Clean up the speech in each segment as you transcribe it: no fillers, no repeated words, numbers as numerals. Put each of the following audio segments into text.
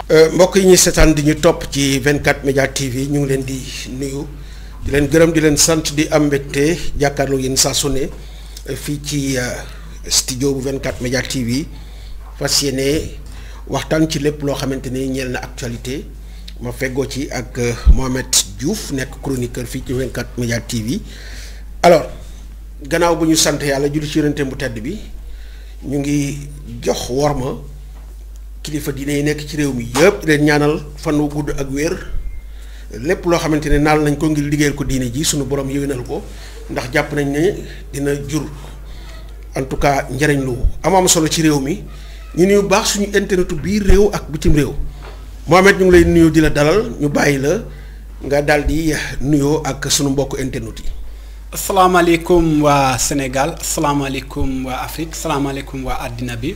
mbokk yi ñuy seetaan di ñu topp ci 24 Média TV ñu ngi leen di nuyu di leen gërëm di leen sant di am mbégte jàkkaarloo yéen saa su ne fii ci studio bu 24 Média TV fas yéene waxtaan ci lépp loo xamante ni ñeel na actualité ma feggoo ci ak Mohamed Diouf nekk chroniqueur fii ci 24 Média TV. alors gannaaw bu ñu sant yàlla julli ci yonent bu tedd bi ñu ngi jox worma kilifa diine yi nekk ci réew mi yëpp leen ñaanal fan wu gudd ak wér lépp loo xamante ne naal nañ ko ngir liggéeyal ko diine ji sunu borom yéwénal ko ndax jàpp nañ ne dina jur en tout cas njëriñ lu am solo ci réew mi ñu nuyu baax suñu internetu biir réew ak bitim réew Mohamed ñu ngi lay nuyu di la dalal ñu bàyyi la nga daal di nuyoo ak sunu mbokku internet yi. asalaamaaleykum waa Sénégal asalaamaaleykum waa Afrique asalaamaaleykum waa àddina bi.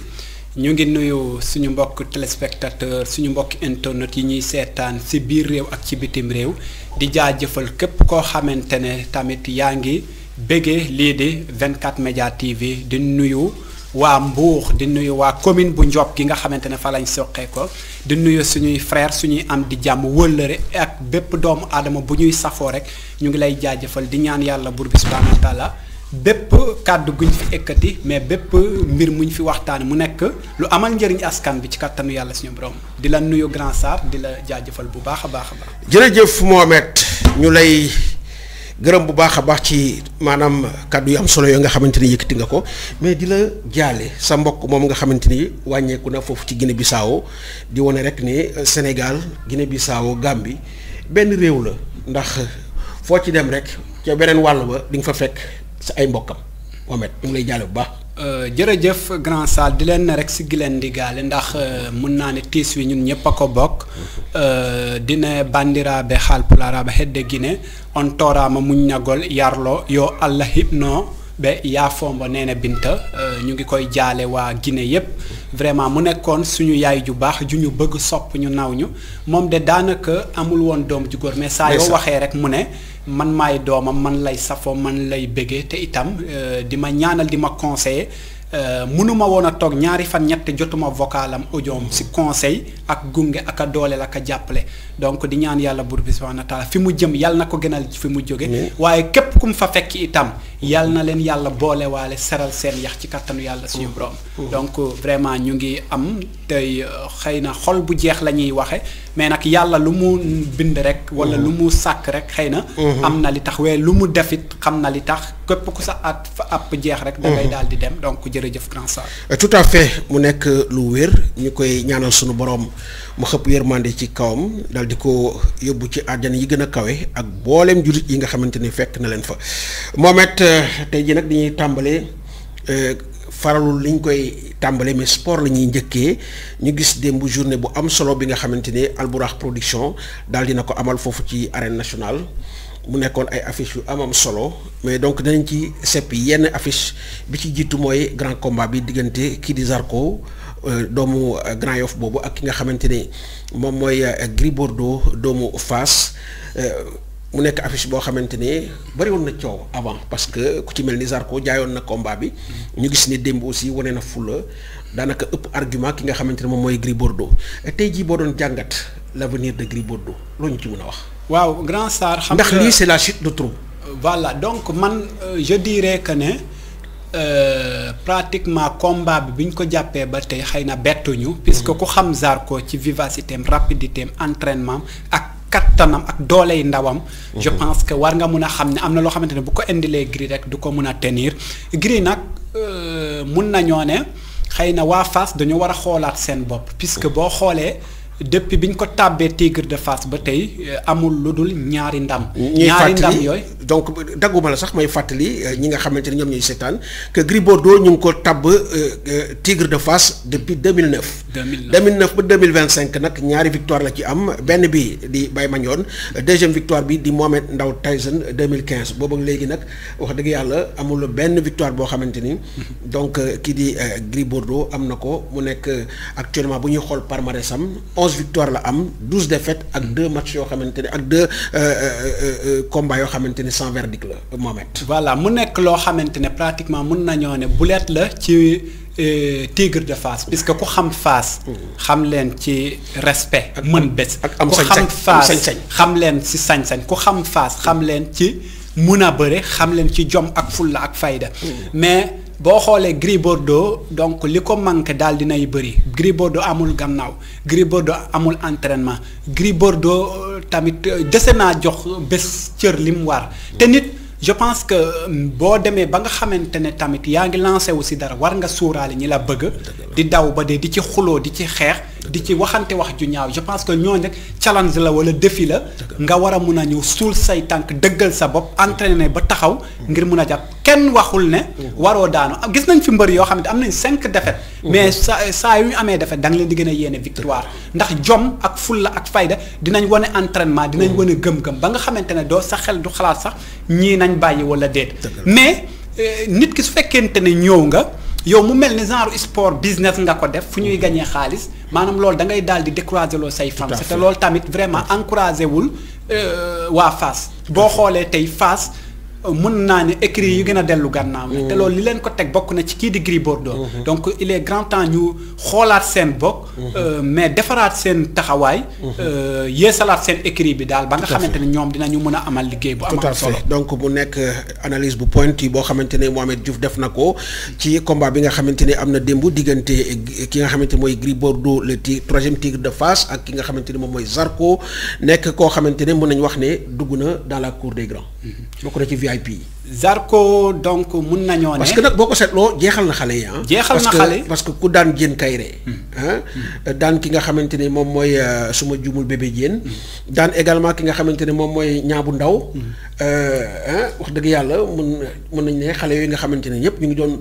ñu ngi nuyu suñu mbokk téléspectateur suñu mbokk internet yi ñuy seetaan ci biir réew ak ci bitim réew di jaajëfal képp koo xamante ne tamit yaa ngi bëggee lii di 24 Média TV di nuyu waa Mbour di nuyu waa commune bu Ndiob gi nga xamante ne fa lañ soqee ko di nuyu suñuy frère suñuy am di jàmm wëllëre ak bépp doomu aadama bu ñuy safoo rek ñu ngi lay jaajëfal di ñaan yàlla buur bi subhaanahu wa taala bépp kàddu guñ fi ekkati mais bépp mbir muñ fi waxtaane mu nekk lu amal njëriñ askan bi ci kattanu yàlla suñu borom di la nuyu Grand Sarr di la jaajëfal bu baax a baax a baax. jërëjëf Mohamed ñu lay gërëm bu baax a baax ci maanaam kàddu yu am solo yoo nga xamante ni yëkkati nga ko mais di la jaale sa mbokk moom nga xamante ni wàññeeku na foofu ci Guinée Bissau di wane rek ne Sénégal Guinée Bissau Gambie benn réew la ndax foo ci dem rek ca beneen wàll ba di nga fa fekk. sa ay mbokkam Mohamed ñu ngi lay jaale bu baax. jërëjëf Grand Sarr di leen rek si gileen di gaale ndax mun naa ne tiis wi ñun ñëpp a ko bokk dina bandiraaɓe haalpulaaraaɓe hedde Guinée on tooraama muññagol yarlo yo Allah hibno ɓe yaafombo Néné Binta ñu ngi koy jaale waa Guinée yépp vraiment mu nekkoon suñu yaay ju baax ju ñu bëgg sopp ñu naw ñu moom de daanaka amul woon doom ju góor mais saa yoo waxee rek mu ne man maay doomam man lay safo man lay bëggee te itam di ma ñaanal di ma conseiller mënuma woon a toog ñaari fan ñett jotuma vocalam audioom si conseil ak gunge ak a dooleel ak a jàppale donc di ñaan yàlla buur bi subhaanahu wa taala fi mu jëm yàlla na ko gënal fi mu jóge waaye képp ku mu fa fekk itam yàlla na leen yàlla boole waale seral seen yax ci kattanu yàlla suñu borom donc vraiment ñu ngi am tey xëy na xol bu jeex la ñuy waxe mais nag yàlla lu mu bind rek wala lu mu sàkk rek xëy na am na li tax waaye lu mu defit xam na li tax képp ku sa at fa app jeex rek da ngay daal di dem donc jërëjëf Grand Sarr. tout à fait mu nekk lu wér ñu koy ñaanal sunu borom mu xëpp yërmande ci kawam daal di ko yóbbu ci àjjana yi gën a kawe ak booleem jullit yi nga xamante ni fekk na leen fa Mohamed tey jii nag dañuy tàmbalee faralul liñ koy tàmbalee mais sport la ñuy njëkkee ñu gis démb journée bu am solo bi nga xamante ni Albourakh production daal dina ko amal foofu ci arène nationale mu nekkoon ay affiches yu am solo mais donc danañ ci seppi yenn affiche bi ci jiitu mooy grand combat bi diggante kii di Zarko doomu Grand Yoff boobu ak ki nga xamante ni moom mooy Gris Bordeaux doomu Fass mu nekk affiche boo xamante ne bari woon na coow avant parce que ku ci mel ni Zarko jaayoon na combat bi ñu gis ni démb aussi wane na fula daanaka ëpp argument ki nga xamante ne moom mooy Gris Bordeaux tey jii boo doon jàngat l'avenir de Gris Bordeaux loo ñu ci mën a wax. waaw Grand Sarr xam ndax lii c'est la chute de trop. voilà donc man je dirais que ne pratiquement combat bi ñu ko jàppee ba tey xëy na bettuñu. puisque ku xam Zarko ci vivacité am rapidité am entraînement ak. kattanam ak dooley ndawam. je pense que war nga mun a xam ne am na loo xamante ne bu ko indilee Gris rek du ko mun a tenir Gris nag mun nañoo ne xëy na waa Fass dañoo war a xoolaat seen bopp puisque boo xoolee depuis bi ñu ko tàbbee Tigre de Fass ba tey amul lu dul ñaari ndam. ñaari ndam yooyu donc dagguma la sax may fàttali ñi nga xamante ne ñoom ñooy seetaan que Gris Bordeaux ñu ngi ko tabb Tigre de Fass depuis 2009. 2009 ba 2025 nag ñaari victoire la ci am benn bi di Baye Mandione deuxième victoire bi di Mohamed Ndao Tyson 2015 boobu ak léegi nag wax dëgg yàlla amul benn victoire boo xamante ni donc kii di Gris Bordeaux am na ko mu nekk actuellement bu ñuy xool palmarèsam 11 victoires la am 12 défaites ak 2 matchs yoo xamante ne ak 2 combats yoo xamante ne sans verdict la Mohamed. voilà mu nekk loo xamante ne pratiquement mun nañoo ne bulet la ci Tigre de Fass puisque ku xam Fass xam leen ci respect mën bés ku xam Fass xam leen ci sañ-sañ ku xam Fass xam leen ci mun a bëre xam leen ci jom ak fulla ak fayda mais boo xoolee Gris Bordeaux donc li ko manqué daal dinay bëri Gris Bordeaux amul gannaaw Gris Bordeaux amul entraînement Gris Bordeaux tamit dese naa jox bés cër li mu war te nit je pense que boo demee ba nga xamante ne tamit yaa ngi lancé wu si dara war nga suuraale ñi la bëgg di daw ba dee di ci xuloo di ci xeex di ci waxante wax ju ñaaw je pense que ñooñu rek challenge la wala défi la nga war a mun a ñëw suul say tànk dëggal sa bopp entraîné ba taxaw ngir mun a jàpp kenn waxul ne waroo daanu gis nañ fi mbër yoo xam ne am nañ 5 défaites mais saa yu ñu amee défaite da nga leen di gën a yéene victoire ndax jom ak fulla ak fayda dinañ wane entraînement dinañ wane gëm-gëm ba nga xamante ne doo sa xel du xalaat sax ñii nañ bàyyi wala déet mais nit ki su fekkente ne ñëw nga yow mu mel ni genre sport business nga ko def fu ñuy gañee xaalis maanaam loolu da ngay daal di décourager loo say fans te loolu tamit vraiment encouragé wul waa Fass boo xoolee tey Fass mën naa ne écrit yu gën a dellu gànnaaw te loolu li leen ko teg bokk na ci kii di Gris Bordeaux donc il est grand temps ñu xoolaat seen bopp mais defaraat seen taxawaay yeesalaat seen écrit bi daal ba nga xamante ne ñoom dinañu mën a amal liggéey bu amal solo donc mu nekk analyse bu pointu boo xamante ne Mohamed Diouf def na ko ci combat bi nga xamante ne am na démb diggante ki nga xamante ne mooy Gris Bordeaux le troisième tigre de Fass ak ki nga xamante ne moom mooy Zarko nekk koo xamante ne mën nañu wax ne dugg na dans la cour des grands bokk na ci VIP. Zarko donc mun nañoo ne. parce que nag boo ko seetloo jeexal na xale yi ah. jeexal na xale parce que ku daan Diène Kaïré. daan ki nga xamante ne moom mooy suma jumul bébé Diène. daan également ki nga xamante ne moom mooy ñaabu ndaw. wax dëgg yàlla mun nañ ne xale yooyu nga xamante ne ñëpp ñu ngi doon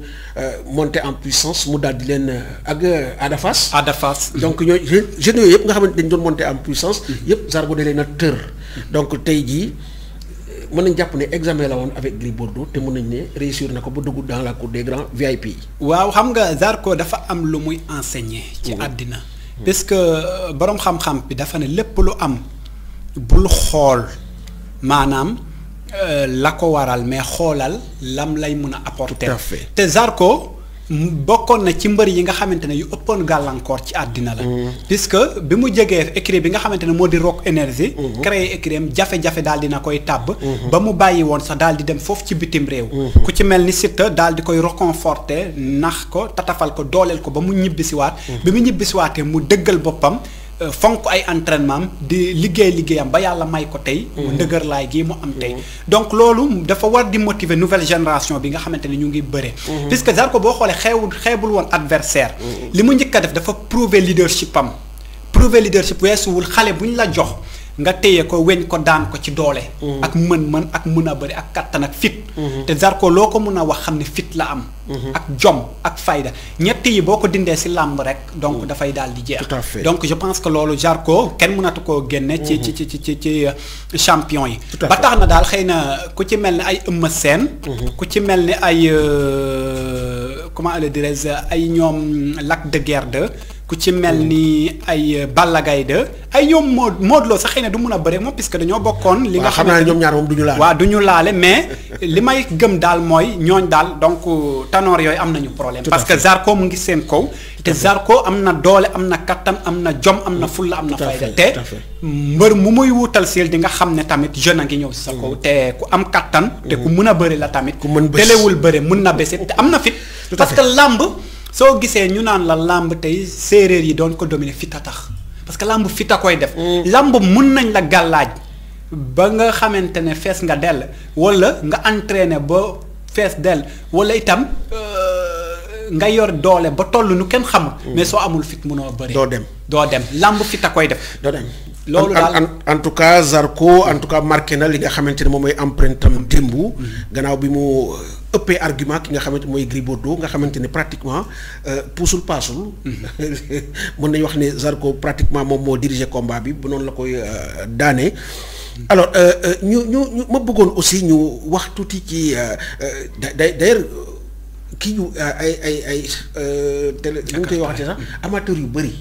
monter en puissance mu daal di leen ak Ada Fass. Ada Fass. donc ñooy jeunes yooyu yëpp nga xamante dañ doon monter en puissance. yëpp Zarko da leen a tër. donc tey jii. mën nañ jàpp ne examen la woon avec Gris Bordeaux te mën nañ ne réussir na ko ba dugg dans la cour des grands VIP. waaw xam nga Zarko dafa am lu muy enseigner. ci àddina. parce que boroom xam-xam bi dafa ne lépp lu am bul xool maanaam la ko waral mais xoolal lam lay mun a apporter. tout à fait te Zarko bokkoon na ci mbër yi nga xamante ne yu ëppoon gàllankoor ci àddina la. puisque bi mu jegee écurie bi nga xamante ne moo di Rock Énergie. créé écurie am jafe-jafe daal dina koy tàbb. ba mu bàyyi woon sax daal di dem foofu ci bitim réew. ku ci mel ni Siteu daal di koy reconforter nax ko tatafal ko dooleel ko ba mu ñibbisiwaat. bi mu ñibbisiwaatee mu dëggal boppam. fonk ay entraînement di liggéeyam ba yàlla may ko tey. mu ndëgër laay gii mu am tey. donc loolu dafa war di motiver nouvelle génération bi nga xamante ne ñu ngi bëre. puisque Zarko boo xoolee xeebul woon adversaire li mu njëkk a def dafa prouver leadership am. prouver leadership weesuwul xale bu ñu la jox nga téye ko weñ ko daan ko ci doole. ak mën-mën ak mun a bëri ak kattan ak fit. te Zarko loo ko mun a wax xam ne fit la am. ak jom ak fayda ñett yi boo ko dindee si làmb rek donc dafay daal di jeex. tout à fait donc je pense que loolu Zarko kenn mënatu koo génne. ci champion yi. ba tax na daal xëy na ku ci mel ni ay Eumeu Sène. ku ci mel ni ay comment le dirais-je ay ñoom Lac de Guiers 2 ku ci mel ni ay Balla Gaye 2 ay ñoom Modou Lo sax xëy na du mun a bëre moom puisque dañoo bokkoon. li nga xam naa ñoom ñaar moom du ñu laale. waaw du ñu laale mais li may gëm daal mooy ñooñ daal donc tanoor yooyu am nañu problème. parce que Zarko mu ngi seen kaw. te Zarko am na doole am na kattan am na jom am na fulla am na fayda te mbër mu muy wutal sil di nga xam ne tamit jeune a ngi ñëw si sa kaw te ku am kattan. te ku mun a bëri la tamit. ku mën bés telewul bëri mun na bési te am na fit. parce que làmb soo gisee ñu naan la làmb tey séeréer yi doon ko dominer fit a tax parce que làmb fit a koy def. làmb mun nañ la gàllaaj ba nga xamante ne fees nga dell wala nga entraîné ba fees dell wala itam nga yor doole ba toll nu kenn xamul. mais soo amul fit munoo bëri. doo dem làmb fit a koy def. doo dem loolu daal en tout cas Zarko en tout cas marqué na li nga xamante ne moom mooy empreinte am démb. gannaaw bi mu ëppee argument ki nga xamante mooy Gris Bordeaux nga xamante ne pratiquement puusul paasul. mën nañu wax ne Zarko pratiquement moom moo dirigé combat bi bu noonu la koy daane. alors ñu ma bëggoon aussi ñu wax tuuti ci d'ailleurs kii ñu ay télé nu ñu koy waxatee sax amateurs yu bëri.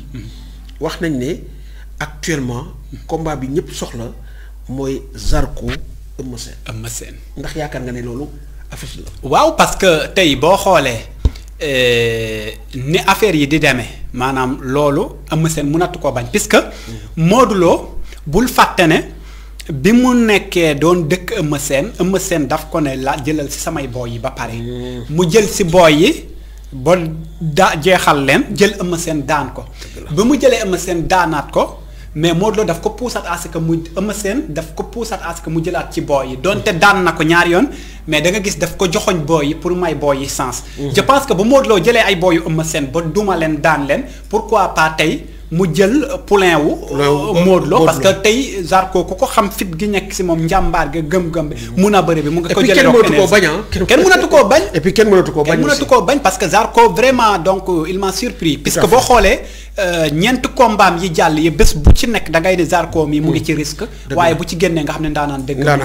wax nañ ne actuellement combat bi ñëpp soxla mooy Zarko Eumeu Sène. Eumeu Sène ndax yaakaar nga ne loolu affiche la. waaw parce que tey boo xoolee ni affaire yi di demee maanaam loolu Eumeu Sène mënatu koo bañ puisque Modou Lo bul fàtte ne bi mu nekkee doon dëkk Eumeu Sène daf ko ne la jëlal ci samay booy yi ba pare mu jël ci booy yi ba jeexal leen jël Eumeu Sène daan ko ba mu jëlee Eumeu Sène daanaat ko mais Modou Lo daf ko puusat à ce que mu Eumeu Sène daf ko puusat à ce que mu jëlaat ci booy yi donte daan na ko ñaari yoon mais da nga gis daf ko joxoñ booy yi pour may booy yi sens je pense que bu Modou Lo jëlee ay booy yu Eumeu Sène ba duma leen daan leen pourquoi pas tey mu jël poulain wu Modou Lo parce que tey Zarko ku ko xam fit gi nekk si moom njàmbaar ga gëm-gëm bi mun a bëri bi mu nga ko jëlee kenn mënatu koo bañ et puis kenn mënatu koo bañ parce que Zarko vraiment donc il m'a surpris puisque boo xoolee ñeent combat yi jàll yi bés bu ci nekk da ngay ne Zarko mi mu ngi ci risque waaye bu ci génnee nga xam ne ndaanaan dëgg la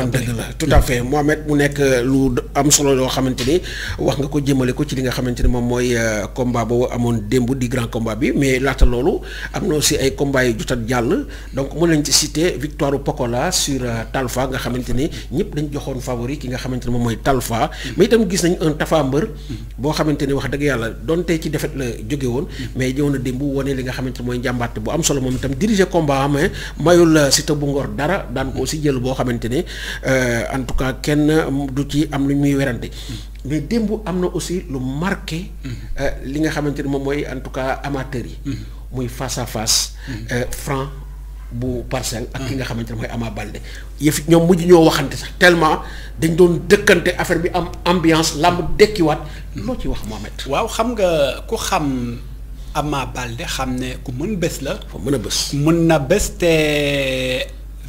tout à fait Mohamed mu nekk lu am solo loo xamante ni wax nga ko jëmale ko ci li nga xamante ni moom mooy combat boobu amoon démb di grand combat bi mais laata loolu am na aussi ay combats yu jotat jàll donc mën nañ ci citer victoire Pokola sur Talfa nga xamante ni ñëpp dañ joxoon favori ki nga xamante ni moom mooy Talfa mais itam gis nañ un Tafa Mbër boo xamante ni wax dëgg yàlla donte ci défaite la jóge woon mais ñëw na démb wane li nga xamante ni mooy njàmbaarte bu am solo moom itam diriger combat am mayul Siteu bu Ngor dara daan ko aussi jël boo xamante ni en tout cas kenn du ci am lu muy werante mais démb am na aussi lu marqué li nga xamante ni moom mooy en tout cas amateurs yi muy face à face Franc bu Parcelles ak ki nga xamante ne mooy Ama Baldé yëf ñoom mujj ñoo waxante sax tellement dañ doon dëkkante affaire bi am ambiance làmb dekkiwaat loo ci wax Mohamed. waaw xam nga ku xam Ama Baldé xam ne ku mën bés la. fa mën a bés. mën na bés te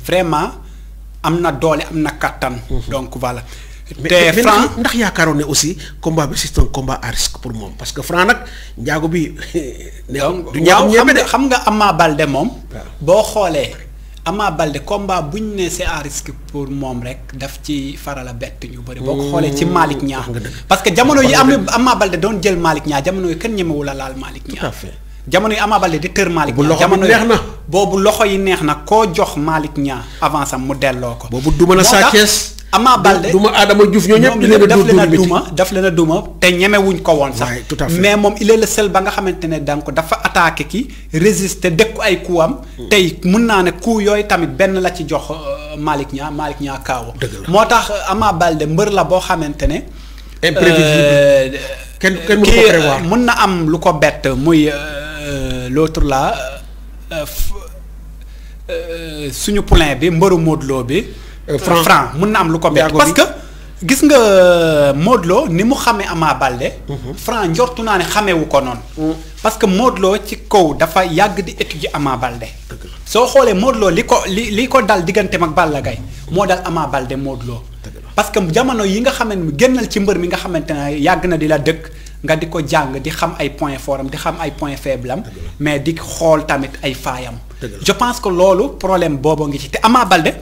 vraiment am na doole am na kattan. donc voilà. te Franc ndax yaakaaroon ne aussi combat bi c'est un combat à risque pour moom parce que Franc nag njaago bi. du njaago ñebe de xam nga Ama Baldé moom. boo xoolee Ama Baldé combat bu ñu ne c'est à risque pour moom rek daf ci faral a bett ñu bëri. boo ko xoolee ci Malick Niang parce que jamono yi Ama Baldé doon jël Malick Niang jamono yi kenn ñemewul a laal Malick Niang. tout à fait jamono yi Ama Baldé di tër Malick Niang jamono neex na boobu loxo yi neex na koo jox Malick Niang avance am mu delloo ko. boobu du mën a Sa Thiès Ama Baldé duma Adama Diouf ñoo ñëpp daf leen a duma te ñemewuñ ko woon sax mais moom il est le seul ba nga xamante ne donc dafa attaqué ki résister dékku ay coup am tey mun naa ne coup yooyu tamit benn la ci jox Malick Niang kaaw moo tax Ama Baldé mbër la boo xamante ne imprévisible kenn mënu ko prévoir mun na am lu ko bett muy l'autre là suñu poulain bi mbëru Modou Lo bi Franc mun na am lu ko bett parce que gis nga Modou Lo ni mu xamee Ama Baldé Franc njortu naa ne xameewu ko noonu parce que Modou Lo ci kaw dafa yàgg di étudier Ama Baldé soo xoolee Modou Lo li ko dal digganteem ak Balla Gaye moo dal Ama Baldé Modou Lo parce que jamono yi nga xamante ni génnal ci mbër mi nga xamante ne yàgg na di la dëkk nga di ko jàng di xam ay point fort am di xam ay point faible am mais di xool tamit ay faayam je pense que loolu problème boobu ngi ci te Ama Baldé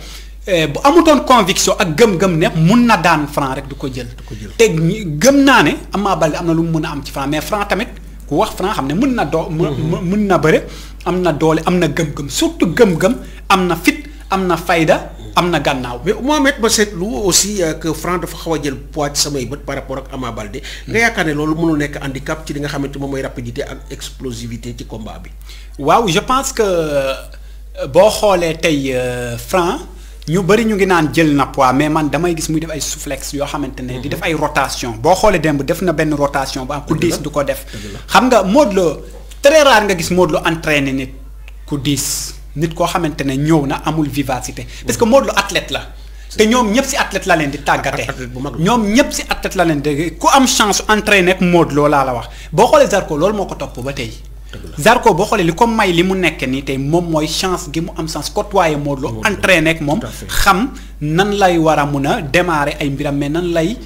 bu amutoon conviction ak gëm-gëm ne mun na daan Franc rek du ko jël te gëm naa ne Ama Baldé am na lu mu mën a am ci Franc mais Franc tamit ku wax Franc xam ne mun na mun na bëre am na doole am na gëm-gëm surtout gëm-gëm am na fit am na fayda am na gànnaaw. mais Mohamed ma seetlu aussi que Franc dafa xaw a jël poids ci samay bët par rapport ak Ama Baldé nga yaakaar ne loolu mënul nekk handicap ci li nga xamante moom mooy rapidité ak explosivité ci combat bi. waaw je pense que boo xoolee tey Franc ñu bëri ñu ngi naan jël na poids mais man damay gis muy def ay soufflex yoo xamante ne di def ay rotation boo xoolee démb def na benn rotation ba am ku diis du ko def. xam nga Modou Lo très rare nga gis Modou Lo entraîné nit ku diis. nit koo xamante ne ñëw na amul vivacité parce que Modou Lo athlète la te ñoom ñëpp si athlète la leen di tàggate ñoom ñëpp si athlète la leen di ku am chance entraîné ak Modou Lo laa la wax boo xoolee Zarko loolu moo ko topp ba tey Zarko boo xoolee li ko may li mu nekk nii tey moom mooy chance gi mu am chance côtoyer Modou Lo entraîné ak moom xam nan lay war a mun a démarrer ay mbiram mais nan lay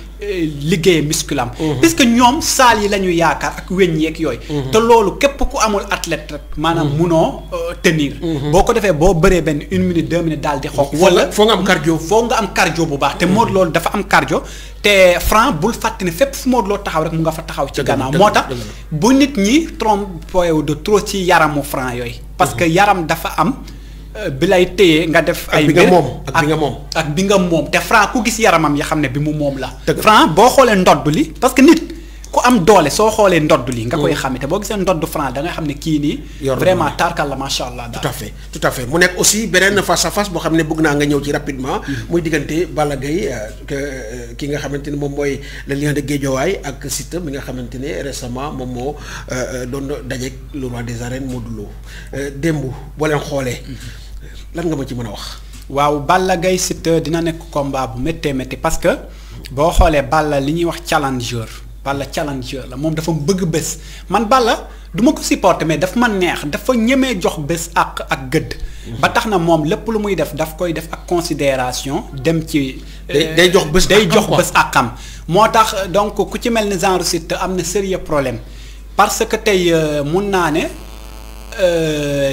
liggéeyee musculam parce que ñoom saal yi la ñu yaakaar ak weñ yeeg yooyu te loolu képp ku amul athlète rek maanaam munoo tenir boo ko defee boo bëree benn 1 minute 2 minutes daal di xoox wala foo nga am cardio foo nga am cardio bu baax te Modou Lo dafa am cardio te Franc bul fàtte ne fépp fu Modou Lo taxaw rek mu nga fa taxaw ci gannaaw moo tax bu nit ñi trompé de trop ci yaramu Franc yooyu parce que yaram dafa am bi lay téye nga def ay bi nga moom ak bi nga moom te Franc ku gis yaramam ya xam ne bi mu moom la Franc boo xoolee ndodd li parce que nit ku am doole soo xoolee ndodd li nga koy xamee te boo gisee ndodd Franc da nga xam ne kii nii vraiment tarkal la macha allah daal. tout à fait mu nekk aussi beneen face à face boo xam ne bëgg naa nga ñëw ci rapidement muy diggante Balla Gaye ki nga xamante ne moom mooy le lion de Guédiawaye ak Siteu mi nga xamante ne récemment moom moo doon dajeek le roi des arènes Modou Lo démb boo leen xoolee lan nga ma ci mën a wax. waaw Balla Gaye Siteu dina nekk combat bu méttee métti parce que boo xoolee Balla li ñuy wax challenger la moom dafa bëgg bés man Balla du ma ko supporter mais daf ma neex dafa ñemee jox bés ak gëdd. ba tax na moom lépp lu muy def daf koy def ak considération dem ci. day jox bés ak xam moo tax donc ku ci mel ni genre Siteu am na sérieux problème parce que tey mun naa ne.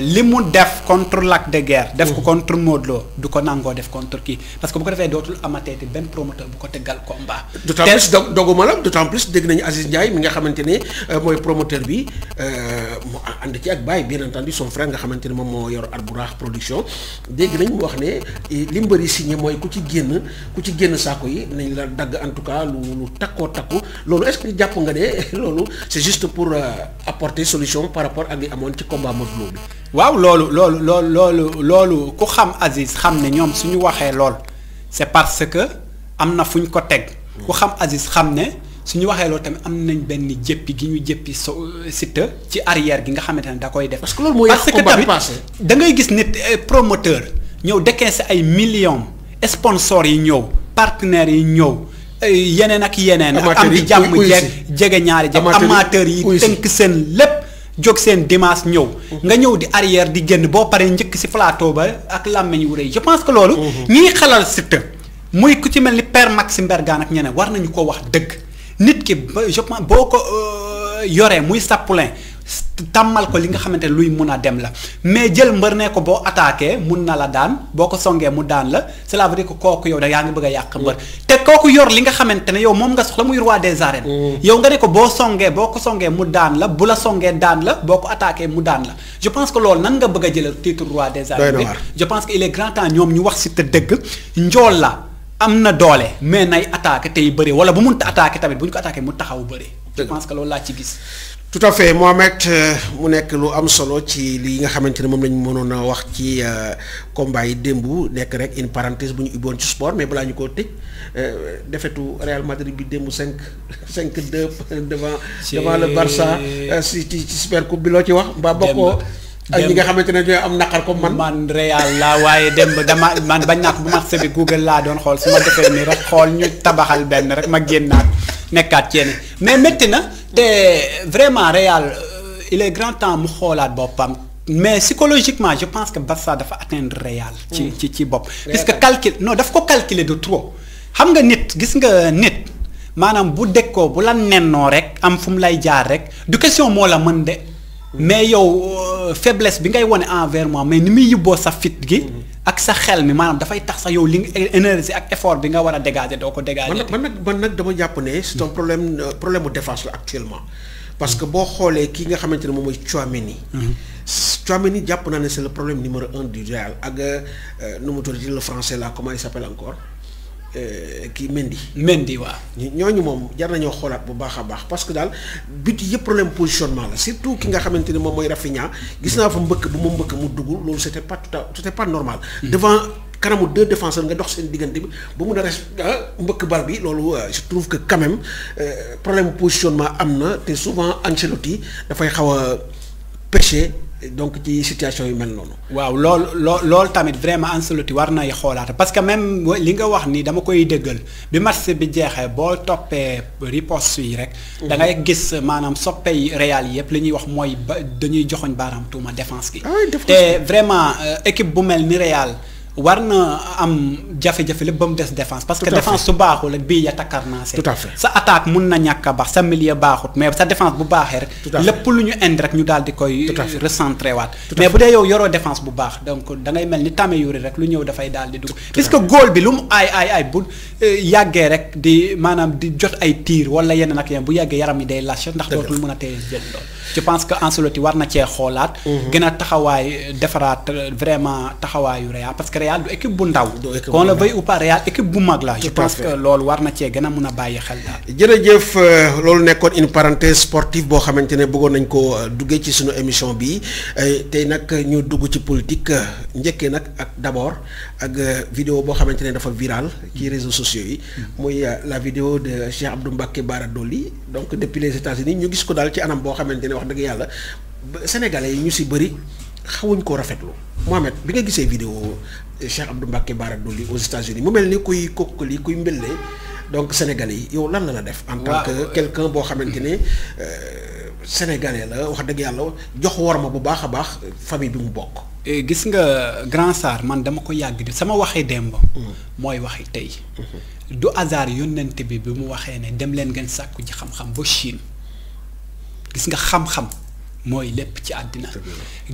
li mu def contre Lac de Guiers. def ko contre Modou Lo du ko nangoo def contre kii parce que bu ko defee dootul amateeti benn promoteur bu ko teggal combat. d'autant plus doguma la d'autant plus dégg nañu Aziz Ndiaye mi nga xamante ne mooy promoteur bi mu ànd ci ak Baye bien entendu son frère nga xamante ne moom moo yor Albourakh production dégg nañ mu wax ne li mbër yi signé mooy ku ci génn saako yi nañ la dagg en tout cas lu takku loolu est-ce que jàpp nga ne loolu c'est juste pour apporter solution par rapport ak li amoon ci combat. waaw loolu ku xam Aziz xam ne ñoom suñu waxee lool c'est parce que am na fu ñu ko teg ku xam Aziz xam ne suñu waxee loolu tamit am nañ benn jéppi gi ñu jéppi Siteu ci arrière gi nga xamante ne da koy def. parce que loolu mooy yàq combat bi passé da ngay gis nit promoteur ñëw décaissé ay millions sponsors yi ñëw partenaires yi ñëw yeneen ak yeneen. am di jàmm jege ñaari jeg amateurs yi tënk seen lépp. jóg seen dimanche ñëw nga ñëw di arrière di génn boo paree njëkk ci plateau ba ak làmmeñ wu rëy je pense que loolu ñiy xelal Siteu muy ku ci mel ni père Maxime Bergane ak ñeneen war nañu ko wax dëgg nit ki ba je pense boo ko yoree muy sapoulin tàmmal ko li nga xamante ne luy mun a dem la mais jël mbër ne ko boo attaqué mun na la daan boo ko songee mu daan la cela veut dire que kooku yow da yaa ngi bëgg a yàq mbër te kooku yor li nga xamante ne yow moom nga soxla muy roi des arènes yow nga ne ko boo ko songee mu daan la bu la songee daan la boo ko attaqué mu daan la je pense que loolu nan nga bëgg a jëlal titre roi des arènes bi je pense que il est grand temps ñoom ñu wax si te dëgg njool la am na doole mais nay attaqué tey bëri wala bu mënta attaqué tamit bu ñu ko attaqué mu taxaw bëri je pense que loolu laa ci gis. tout à fait Mohamed mu nekk lu am solo ci li nga xamante ne moom lañ mënoon a wax ci combat yi démb nekk rek une parenthèse bu ñu ubboon ci sport mais balaa ñu koo tëj defetu Real Madrid bi démb 5-2 devant le Barça ci super coupe bi loo ci wax mbaa bokkoo ak ñi nga xamante ne ñooy am naqar comme man Real la waaye démb man bañ naa ko bu match bi Google laa doon xool su ma defee nii rek xool ñu tabaxal benn rek ma génnaat nekkaat ci mais métti na te vraiment Real il est grand temps mu xoolaat boppam mais psychologiquement je pense que Barça dafa atteindre Real. ci bopp. puisque daf ko calculer de trop. xam nga gis nga nit maanaam bu dekkoo bu la nennoo rek am fu mu lay jaar rek du question moo la mën de. mais yow faiblesse bi ngay wone envers moi mais ni muy yóbboo sa fit gi. ak sa xel mi maanaam dafay tax sax yow li énergie ak effort bi nga war a dégager doo ko dégager. man nag dama jàpp ne c'est un problème mu défense la actuellement parce que boo xoolee ki nga xamante ne moom mooy Tchouaméni. Tchouaméni jàpp naa ne c'est le problème numéro 1 du Real ak nu mu tuddati le français là comment il s'appelle encore kii Mendy waaw. ñooñu moom jar nañoo xoolaat bu baax a baax parce que daal but yëpp problème positionnement la surtout ki nga xamante ne moom mooy Rafinha gis naa fa mbëkk bu mu mbëkk mu dugg loolu c'était pas normal. devant kanamu 2 défenseurs nga dox seen diggante bi ba mun a mbëkk bal bi loolu je trouve que quand même problème positionnement am na te souvent Ancelotti dafay xaw a pêcher. donc ci situation yu mel noonu. waaw loolu tamit vraiment Ancelotti war nay xoolaat parce que même li nga wax ni dama koy déggal bi match bi jeexee boo toppee riposte yi rek. da ngay gis maanaam soppey Real yi yëpp li ñuy wax mooy dañuy joxoñ baaraam tuuma défense gi. te vraiment équipe bu mel ni Real. war na am jafe-jafe lépp ba mu des défense parce que défense su baaxul ak bii ya takkar naa tout à fait sa attaque mun na ñàkk a baax sa milieu baaxut mais sa défense bu baaxee rek lépp lu ñu indi rek ñu daal di koy recentré waat mais bu dee yow yoroo défense bu baax donc da ngay mel ni tame yuri rek lu ñëw dafay daal di dugg puisque góol bi lu mu ay bu yàggee rek di maanaam di jot ay tir wala yeneen ak yeneen bu yàggee yaram yi day lâché ndax dootul mën a teye jël lool je pense que Ancelotti war na cee xoolaat gën a taxawaay defaraat vraiment taxawaayu Real parce que Real du équipe bu ndaw. qu'on le veuille ou pas Real équipe bu mag la. je pense que loolu war na cee gën a mun a bàyyi xel daal. jërëjëf loolu nekkoon une parenthèse sportive boo xamante ne bëggoon nañ ko duggee ci sunu émission bi tey nag ñu dugg ci politique njëkkee nag ak d'abord ak vidéo boo xamante ne dafa viral ci réseaux sociaux yi. muy la vidéo de Cheikh Abdou Mbacké Bara Dolly donc depuis les États-Unis ñu gis ko daal ci anam boo xamante ne wax dëgg yàlla sénégalais yi ñu si bëri xawuñ koo rafetlu. Mohamed bi nga gisee vidéo Cheikh Abdou Mbacké Bara Dolly aux États-Unis mu mel ni kuy kokkali kuy mbellee donc sénégalais yi yow lan la def. en tant que quelqu'un boo xamante ne sénégalais la wax dëgg yàlla jox worma bu baax a baax famille bi mu bokk. gis nga Grand Sarr man dama ko yàgg di sama waxi démb. mooy waxi tey. du hasard yónnent bi mu waxee ne dem leen ngeen sàkku ji xam-xam ba Chine gis nga xam-xam mooy lépp ci àddina.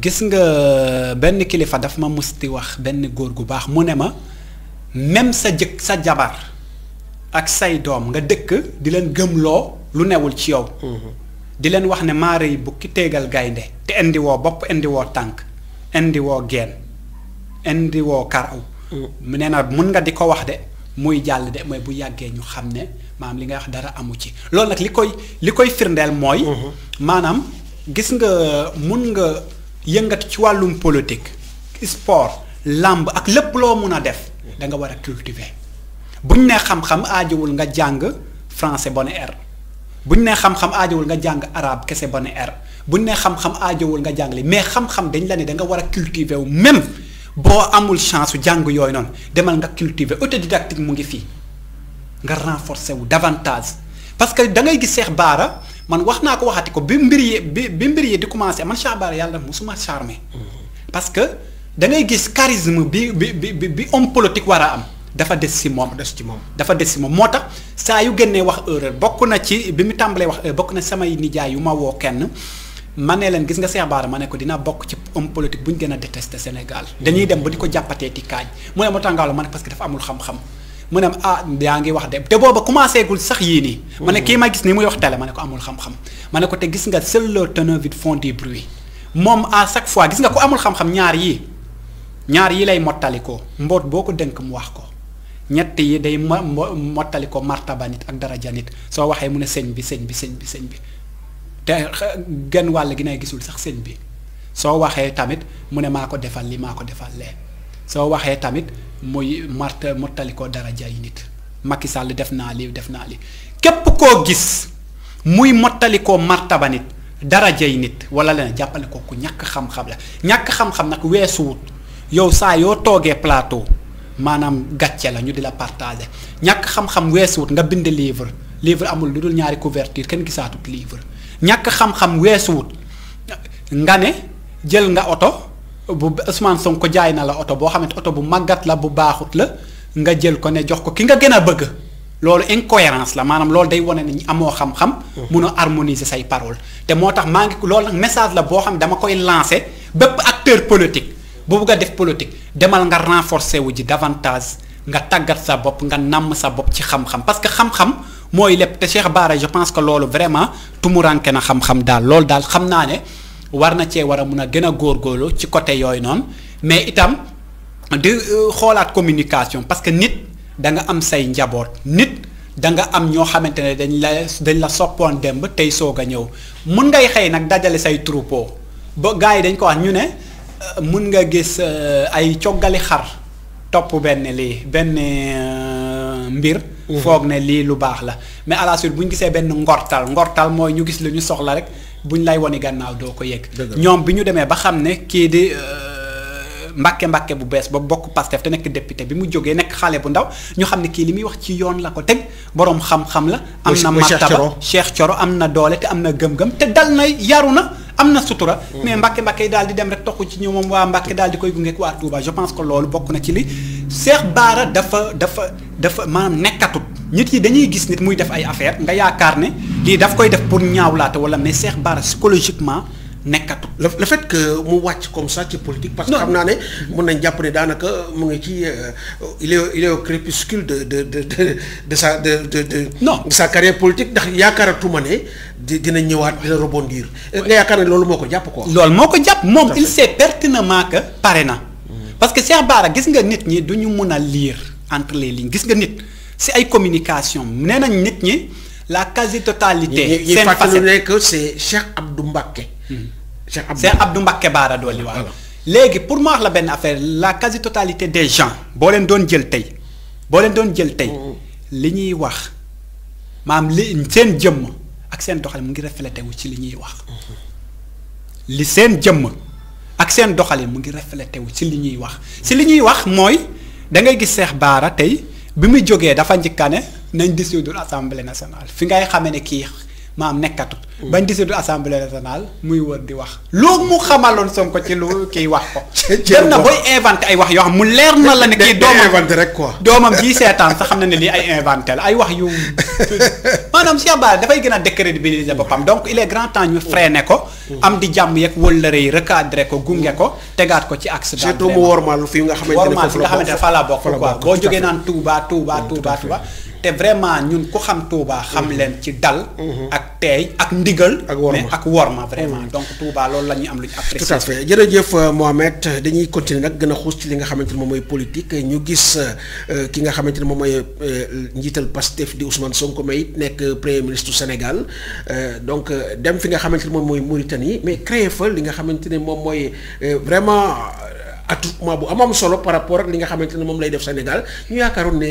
gis nga benn kilifa daf ma musti wax benn góor gu baax mu ne ma même sa jabar ak say doom nga dëkk di leen gëmloo lu newul ci yow. di leen wax ne maa rëy bukki téegal gaynde te indi woo bopp indi woo tànk indi woo geen indi woo karaw. mu nee na mun nga di ko wax de muy jàll de mooy bu yàggee ñu xam ne maanaam li nga wax dara amu ci loolu nag li koy firndeel mooy. maanaam gis nga mun nga yëngatu ci wàllum politique sport làmb ak lépp loo mun a def da nga war a cultiver buñ ne xam-xam aajowul nga jàng français bonne R. buñ ne xam-xam aajowul nga jàng arabe kese bonne R buñ ne xam-xam aajowul nga jàng li mais xam-xam dañ la ne da nga war a cultiver wu même boo amul chance su jàng yooyu noonu demal nga cultiver autodidactique mu ngi fii nga renforcer wu davantage parce que da ngay gis Cheikh Bara man wax naa ko waxati ko bi mbir yi di commencer man Cheikh Bara yàlla musuma charmer parce que da ngay gis charisme bi homme politique war a am. dafa des ci moom dafa des ci moom moo tax saa yu génnee wax erreur bokk na ci bi mu tàmbalee wax bokk na samay nijaay yu ma woo kenn ma ne leen gis nga Cheikh Bara ma ne ko dina bokk ci homme politique bu ñu gën a détester Sénégal dañuy dem ba di ko jàppatee ti kaaj mu ne ma tàngaalu ma ne parce que dafa amul xam-xam mu ne yaa ngi wax de te booba commencé gul sax yii nii. ma ne kii ma gis nii muy wax télé ma ne ko amul xam-xam ma ne ko te gis nga seul le teneur vide font du bruit moom à chaque fois gis nga ko amul xam-xam ñaar yii lay mottalikoo mboot boo ko dénk mu wax ko. ñett yi day mottali ko martaba nit ak daraja nit soo waxee mu ne sëñ bi te genn wàll gi nay gisul sax sëñ bi soo waxee tamit mu ne maa ko defal li maa ko defal lee soo waxee tamit muy mottali ko daraja yi nit Macky Sall def naa li képp koo gis muy mottali ko martaba nit daraja yi nit wala leneen jàppale ko ku ñàkk xam-xam la ñàkk xam-xam nag weesuwut yow saa yoo toogee plateau. maanaam gàcce la ñu di la partager ñàkk xam-xam weesuwut nga bind livre amul lu dul ñaari couverture kenn gisaatut livre ñàkk xam-xam weesuwut nga ne jël nga oto bu Ousmane Sonko jaay na la oto boo xamante oto bu màggat la bu baaxut la nga jël ko ne jox ko ki nga gën a bëgg loolu incohérence la maanaam loolu day wane ne amoo xam-xam. mun a harmoniser say paroles te moo tax maa ngi loolu nag message la boo xam ne dama koy lancer bépp acteur politique. bu bugg a def politique demal nga renforcer wu ji davantage nga tàggat sa bopp nga nàmm sa bopp ci xam-xam parce que xam-xam mooy lépp te Cheikh Bara je pense que loolu vraiment tumuranke na xam-xam daal loolu daal xam naa ne war na cee war a mun a gën a góorgóorlu ci côté yooyu noonu mais itam di xoolaat communication parce que nit da nga am say njaboot nit da nga am ñoo xamante ne dañ la soppoon démb tey soog a ñëw mun ngay xëy nag dajale say troupeau ba gars yi dañ ko wax ñu ne. mun nga gis ay coggali xar topp benn mbir. foog ne lii lu baax la mais à la suite bu ñu gisee benn ngortal mooy ñu gis lu ñu soxla rek bu ñu lay woni gannaaw doo ko yëg. ñoom bi ñu demee ba xam ne kii di Mbàkke bu bees ba bokk Pastef te nekk député bi mu jógee nekk xale bu ndaw ñu xam ne kii li muy wax ci yoon la ko teg boroom xam-xam la. am na martaba Cheikh Thioro am na doole te am na gëm-gëm te dal na yaru na. am na sutura mais Mbàkke yi daal di dem rek toxu ci ñoom waa Mbàkke daal di koy gunge waa Touba je pense que loolu bokk na ci li Cheikh Bara dafa maanaam nekkatut nit yi dañuy gis nit muy def ay affaire nga yaakaar ne lii daf koy def pour ñaawlaate wala mais Cheikh Bara psychologiquement nekkatut. le fait que mu wàcc comme ça ci politique. parce que xam naa ne mun nañ jàpp ne daanaka mu ngi ci il est au crépuscule de sa carrière politique ndax yaakaaratuma ne dina ñëwaat dina rebondir. nga yaakaar ne loolu moo ko jàpp quoi. loolu moo ko jàpp moom il sait pertinemment que pare na. parce que Cheikh Bara gis nga nit ñi du ñu mun a lire entre les lignes gis nga nit si ay communication nee nañ nit ñi la quasi totalité. seen facette ne que c'est Cheikh Abdou Mbacké. Cheikh Abdou Mbacké Bara Dolly waaw. léegi pour ma wax la benn affaire la quasi totalité des gens boo leen doon jël tey li ñuy wax maam li seen jëmm ak seen doxalin mu ngi reflété wu ci li ñuy wax. li seen jëmm ak seen doxalin mu ngi reflété wu ci li ñuy wax si li ñuy wax mooy da ngay gis Cheikh Bara tey bi muy jógee dafa njëkkaane nañ dissoudre assemblée nationale fi ngay xamee ne kii maam nekkatut. bañ dissoudre assemblée nationale muy wër di wax. loolu mu xamaloon Sonko ci lu kiy wax ko. dem na booy inventé ay wax yoo xam mu leer na la ne kii doomam inventé rek quoi. doomam jii seetaan sax xam na ne lii ay inventé la ay wax yu maanaam Cheikh Bara dafay gën a décrédibiliser boppam donc il est grand temps ñu freiné ko. am di jàmm yeeg wëllëre yi recadré ko gunge ko tegaat ko ci axe. surtout mu wormaal fi nga xamante ne fa la bokk quoi boo jógee naan Touba. te vraiment ñun ku xam Touba xam leen ci dal. ak teey ak ndigal. mais ak worma vraiment donc Touba loolu la ñuy am lu ñu apprécié. tout à fait jërëjëf Mohamed dañuy continuer nag gën a xuus ci li nga xamante ne moom mooy politique ñu gis ki nga xamante ne moom mooy njiital Pastef di Ousmane Sonko mais it nekk premier ministre du Sénégal donc dem fi nga xamante ne moom mooy Mauritanie mais créé fa li nga xamante ne moom mooy vraiment. attroupement bu am solo par rapport ak li nga xamante ne moom lay def Sénégal ñu yaakaaroon ne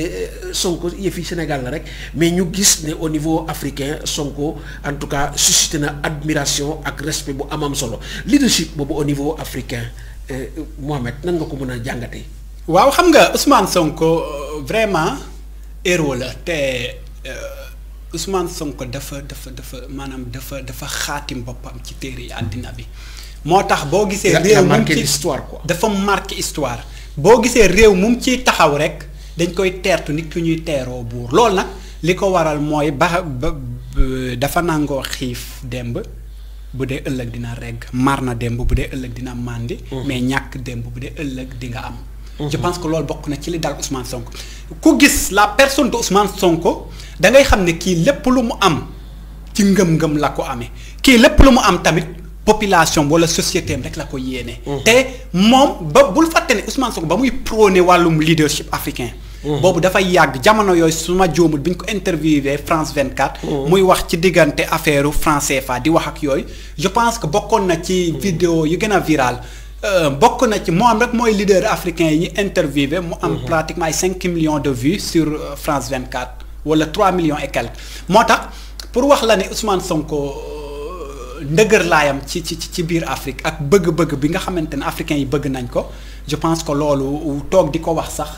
Sonko yëfi Sénégal la rek mais ñu gis ne au niveau africain Sonko en tout cas suscité na admiration ak respect bu am solo leadership boobu au niveau africain Mohamed nan nga ko mën a jàngatee. waaw xam nga Ousmane Sonko vraiment héros la te Ousmane Sonko dafa maanaam dafa xaatim boppam ci téere yi àddina bi. moo tax boo gisee réew mu ci histoire quoi dafa marqué histoire boo gisee réew mu ciy taxaw rek dañ koy teertu nit ku ñuy teeroo buur loolu nag li ko waral mooy dafa nangoo xiif démb bu dee ëllëg dina regg mar na démb bu dee ëllëg dina màndi mais ñàkk démb bu dee ëllëg di nga am je pense que loolu bokk na ci li dal Ousmane Sonko ku gis la personne de Ousmane Sonko da ngay xam ne kii lépp lu mu am ci ngëm-ngëm la ko amee kii lépp lu mu am tamit population wala société am rek la ko yéene. te moom ba bul fàtte ne Ousmane Sonko ba muy prôné wàllum leadership africain. boobu dafay yàgg jamono yooyu su ma joomul bi ñu ko interviewé France 24. muy wax ci diggante affaire franc CFA di wax ak yooyu. je pense que bokkoon na ci vidéo yu gën a viral bokk na ci moom rek mooy leader africain yi ñu interviewé. mu am pratiquement ay 5 millions de vues sur France 24 wala 3 millions et quelques moo tax pour wax la ne Ousmane Sonko. ndëgër laayam ci biir Afrique ak bëgg-bëgg bi nga xamante ne africains yi bëgg nañ ko je pense que loolu toog di ko wax sax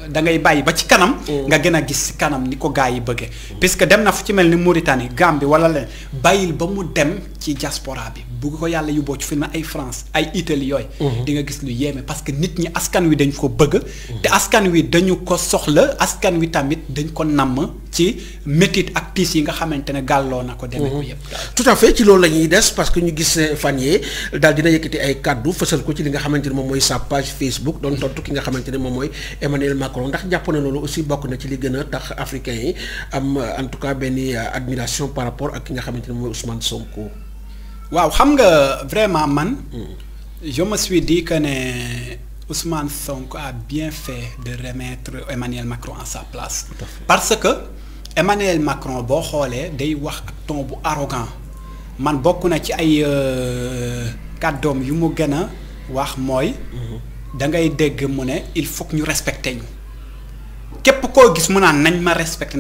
da ngay bàyyi ba ci kanam. nga gën a gis kanam ni ko gars yi bëggee. puisque dem na fu ci mel ni Mauritanie Gambie wala leen bàyyil ba mu dem ci diaspora bi bu ko yàlla yóbboo ci film ay France ay Italie yooyu. di nga gis lu yéeme parce que nit ñi askan wi dañ ko bëgg. te askan wi dañu ko soxla askan wi tamit dañ ko namm ci métit ak tiis yi nga xamante ne gàlloo na ko. demee ko yëpp tout à fait ci loolu la ñuy des parce que ñu gis fan yee daal dina yëkkati ay kàddu fësal ko ci li nga xamante ne moom mooy sa page Facebook doon tontu ki nga xamante ne moom mooy Emmanuel Macron ndax jàpp na loolu aussi bokk na ci li gën a tax africains yi am en tout cas benn admiration par rapport ak ki nga xamante ne mooy Ousmane Sonko. waaw xam nga vraiment man. je me suis dit que ne Ousmane Sonko a bien fait de remettre Emmanuel Macron à sa place. parce que Emmanuel Macron boo xoolee day wax ak ton bu arrogant man bokk na ci ay kàddoom yu mu gën a wax mooy. da ngay dégg mu ne il faut que ñu respecté ñu. képp koo gis mu naan nañ ma respecté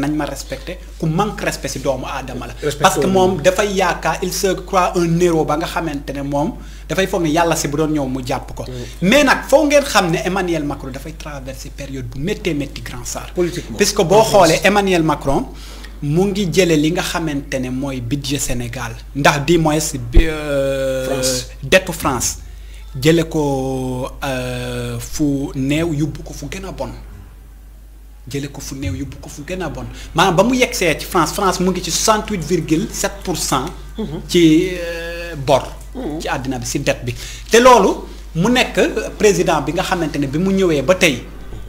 ku manque respect ci doomu aadama la. parce que moom dafay yaakaar il se croit un héros ba nga xamante ne moom dafay foog ne yàlla si bu doon ñëw mu jàpp ko. mais nag foo ngeen xam ne Emmanuel Macron dafay traverser période bu métti grand sar. politiquement puisque boo xoolee Emmanuel Macron mu ngi jële li nga xamante ne mooy budget Sénégal ndax di moins dettu France jële ko fu néew yóbbu ko fu gën a bon. jële ko fu néew yóbbu ko fu gën a bon maanaam ba mu yegsee ci France mu ngi ci 68,7%. ci bor. ci àddina bi ci dette bi. te loolu mu nekk président bi nga xamante ne bi mu ñëwee ba tey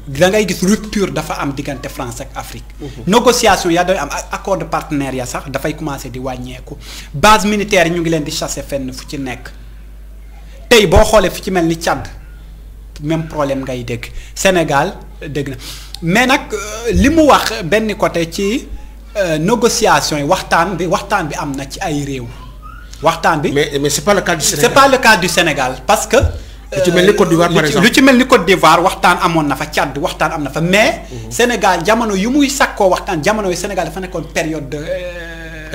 da ngay gis rupture dafa am diggante France ak Afrique. négociation yaa doy am accord de partenariat sax dafay commencer di wàññeeku base militaire yi ñu ngi leen di chasser fenn fu ci nekk tey boo xoolee fu ci mel ni Tchad même problème ngay dégg Sénégal dégg na mais nag li mu wax benn côté ci négociation yi waxtaan bi am na ci ay réew waxtaan bi. mais c'est pas le cas du Sénégal. c'est pas le cas du Sénégal parce que. lu ci mel ni Côte d'Ivoire par exemple lu ci mel ni Côte d'Ivoire waxtaan amoon na fa Tchad waxtaan am na fa mais. Sénégal jamono yu muy sakkoo waxtaan jamono yu Sénégal dafa nekkoon période de.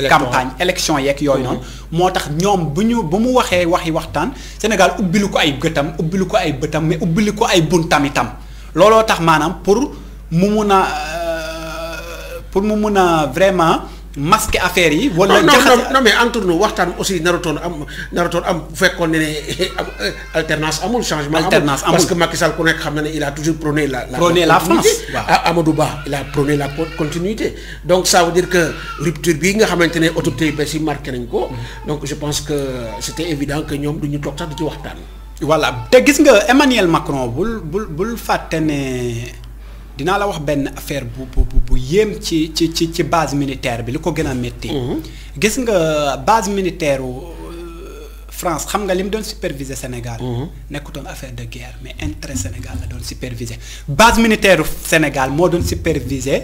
campagne élection yeeg yooyu noonu. moo tax ñoom bu mu waxee waxi waxtaan Sénégal ubbilu ko ay gëtam ubbilu ko ay bëtam mais ubbilu ko ay buntam itam looloo tax maanaam pour mu mun a vraiment. masque affaire yi. wala non mais entre nous waxtaan aussi naratoon am bu fekkoon ne alternance amul changement. alternance amul parce que Macky Sall ku nekk xam na ne il a toujours prôné la France waaw Amadou Ba il a prôné la continuité donc ça veut dire que rupture bii nga xamante ne autorités yi bees yi marqué nañ ko. donc je pense que c'était évident que ñoom du ñu toog sax di ci waxtaan. voilà te gis nga Emmanuel Macron bul fàtte ne. dinaa la wax benn affaire bu yéem ci base militaire bi li ko gën a métti. gis nga base militaire France xam nga li mu doon superviser Sénégal. nekkutoon affaire de guerre mais intérêt Sénégal la doon superviser. base militaire Sénégal moo doon superviser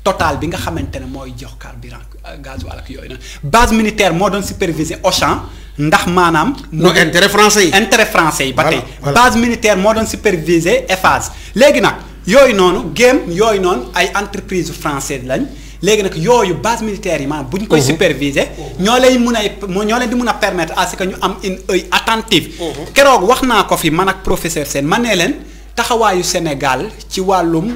Total bi nga xamante ne mooy jox carburant gasoil ak yooyu noonu base militaire moo doon superviser Auchan ndax maanaam. non intérêt français yi. ba tey base militaire moo doon superviser Eiffage léegi nag. yooyu noonu ay entreprise française lañ léegi nag yooyu base militaire yi maanaam bu ñu koy superviser ñoo leen di mun a permettre à ce que ñu am une œil attentif keroog wax naa ko fi man ak professeur Sène man ne leen taxawaayu Sénégal ci wàllum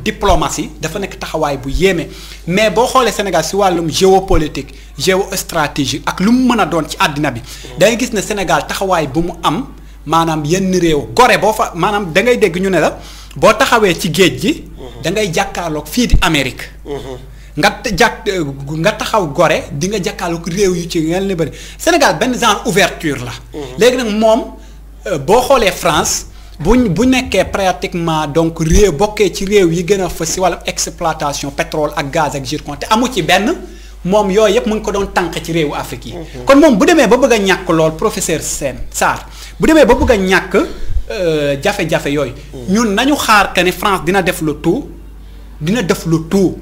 diplomatie dafa nekk taxawaay bu yéeme mais boo xoolee Sénégal ci wàllum géopolitique géostratégie ak lu mu mën a doon ci àddina bi da ngay gis ne Sénégal taxawaay bu mu am maanaam yenn réew Gorée boo fa maanaam da ngay dégg ñu ne la boo taxawee ci géej gi. da ngay jàkkaarloog fii di Amérique. nga taxaw Gorée di nga jàkkaarloog réew yu ci ngeen li bëri Sénégal benn genre ouverture la. léegi nag moom boo xoolee France bu nekkee pratiquement donc réew bokkee ci réew yi gën a fës si wàllu exploitation pétrole ak gaz ak zircon te amu ci benn. moom yooyu yëpp mu ngi ko doon tànk ci réewu Afrique yi. kon moom bu demee ba bëgg a ñàkk lool professeur Sarr bu demee ba bëgg a ñàkk jafe-jafe yooyu. ñun nañu xaar que ne France dina def le tout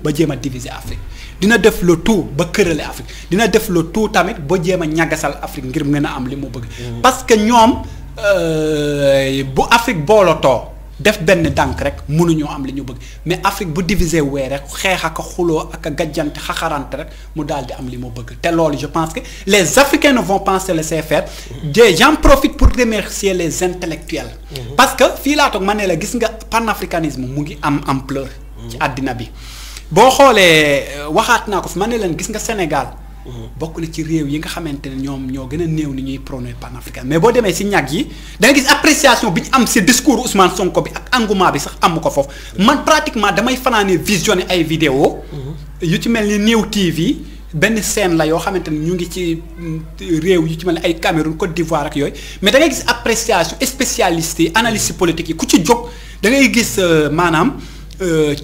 ba jéem a diviser Afrique dina def le tout ba kërale Afrique dina def le tout tamit ba jéem a ñagasal Afrique ngir mën a am li mu bëgg. parce que ñoom bu Afrique boolotoo. def benn dànk rek mënuñoo am li ñu bëgg mais Afrique bu divisé wee rek xeex ak a xuloo ak a gàjjante xaxarante rek mu daal di am li mu bëgg te loolu je pense que les Africains ne vont pas se laisser faire. J'en profite pour remercier les intellectuels. parce que fii laa toog ma ne la gis nga panafricanisme mu ngi am ampleur. ci àddina bi boo xoolee waxaat naa ko fi ma ne leen gis nga Sénégal. bokk na ci réew yi nga xamante ne ñoom ñoo gën a néew ni ñuy prôner panafricain mais boo demee si ñag yi da nga gis appréciation bi ñu am si discours Ousmane Sonko bi ak engouement bi sax amu ko foofu man pratiquement damay fanaane visionner ay vidéo yu ci mel ni New TV benn scène la yoo xamante ne ñu ngi ci réew yu ci mel ni ay Cameroun Côte d'Ivoire ak yooyu mais da ngay gis appréciation spécialiste yi analyste politique yi ku ci jóg da ngay gis maanaam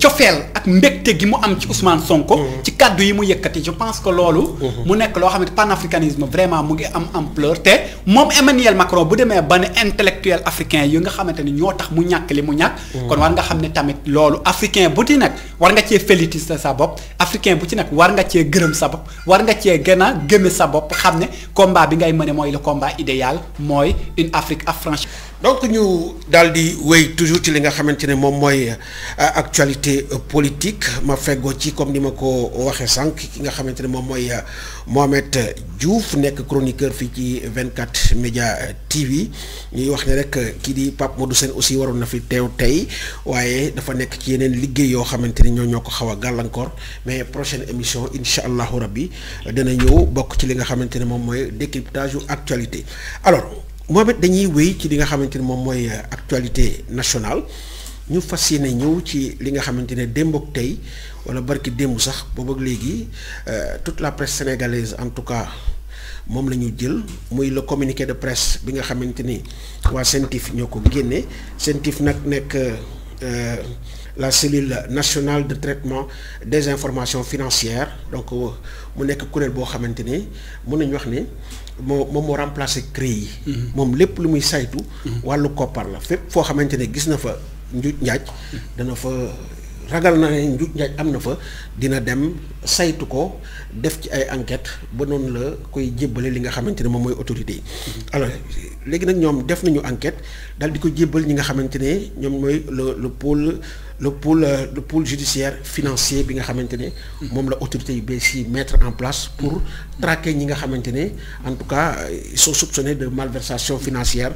cofeel ak mbégte gi mu am ci Ousmane Sonko. ci kàddu yi mu yëkkati je pense que loolu. mu nekk loo xamante panafricanisme vraiment mu ngi am ampleur te moom Emmanuel Macron bu demee ba ne intellectuel africain yi nga xamante ni ñoo tax mu ñàkk li mu ñàkk. kon war nga xam ne tamit loolu africain bu ci nekk war nga cee féliciter sa bopp africain bu ci nekk war nga cee gërëm sa bopp war nga cee gën a gëme sa bopp xam ne combat bi ngay mëne mooy le combat idéal mooy une Afrique affranchie. donc ñu daal di wéy toujours ci li nga xamante ne moom mooy actualité politique ma feggoo ci comme ni ma ko waxee sànq ki nga xamante ne moom mooy Mohamed Diouf nekk chroniqueur fii ci 24 Média TV ñuy wax ne rek kii di Pape Modou Sène aussi waroon na fi teew tey waaye dafa nekk ci yeneen liggéey yoo xamante ni ñoo ko xaw a gàllankoor mais prochaine émission incha allahu rabbi dana ñëw bokk ci li nga xamante ne moom mooy décryptage yu actualité alors. Mohamed dañuy wéy ci li nga xamante ne moom mooy actualité nationale ñu fas yéene ñëw ci li nga xamante ne démb ak tey wala barki démb sax boobu ak léegi toute la presse sénégalaise en tout cas moom la ñu jël muy le communiqué de presse bi nga xamante ni waa CENTIF ñoo ko génne CENTIF nag nekk la cellule nationale de traitement des informations financières donc mu nekk kuréel boo xamante ni mën nañu wax ne moom moo remplacé CREI yi. moom lépp lu muy saytu. wàllu koppar la fépp foo xamante ne gis na fa njuuj njaaj dana fa ragal na ne njuuj njaaj am na fa dina dem saytu ko def ci ay enquête ba noonu la koy jébbale li nga xamante ne moom mooy autorité yi. alors léegi nag ñoom def nañu enquête daal di ko jébbal ñi nga xamante ne ñoom mooy le pôle judiciaire financier bi nga xamante ne. moom la autorité yu bees yi mettre en place pour traquer ñi nga xamante ne en tout cas ils sont soupçonnés de malversation financière.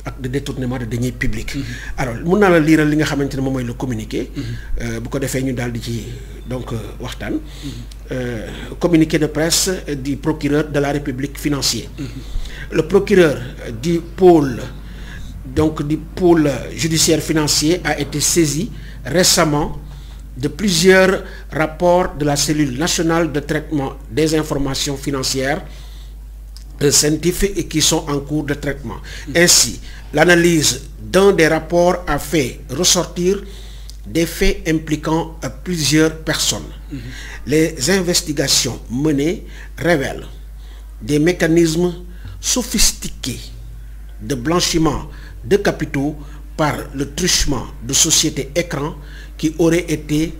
ak de détournement de deniers publics. alors mun naa la liiral li nga xamante ne moom mooy le communiqué. bu ko defee ñu daal di ci donc waxtaan. Communiqué de presse du procureur de la République financier. Le procureur du pôle judiciaire financier a été saisi récemment de plusieurs rapports de la cellule nationale de traitement des informations financières scientifiques et qui sont en cours de traitement. Ainsi, l'analyse d'un des rapports a fait ressortir des faits impliquant plusieurs personnes. Les investigations menées révèlent des mécanismes sophistiqués de blanchiment de capitaux par le truchement de sociétés écrans qui auraient été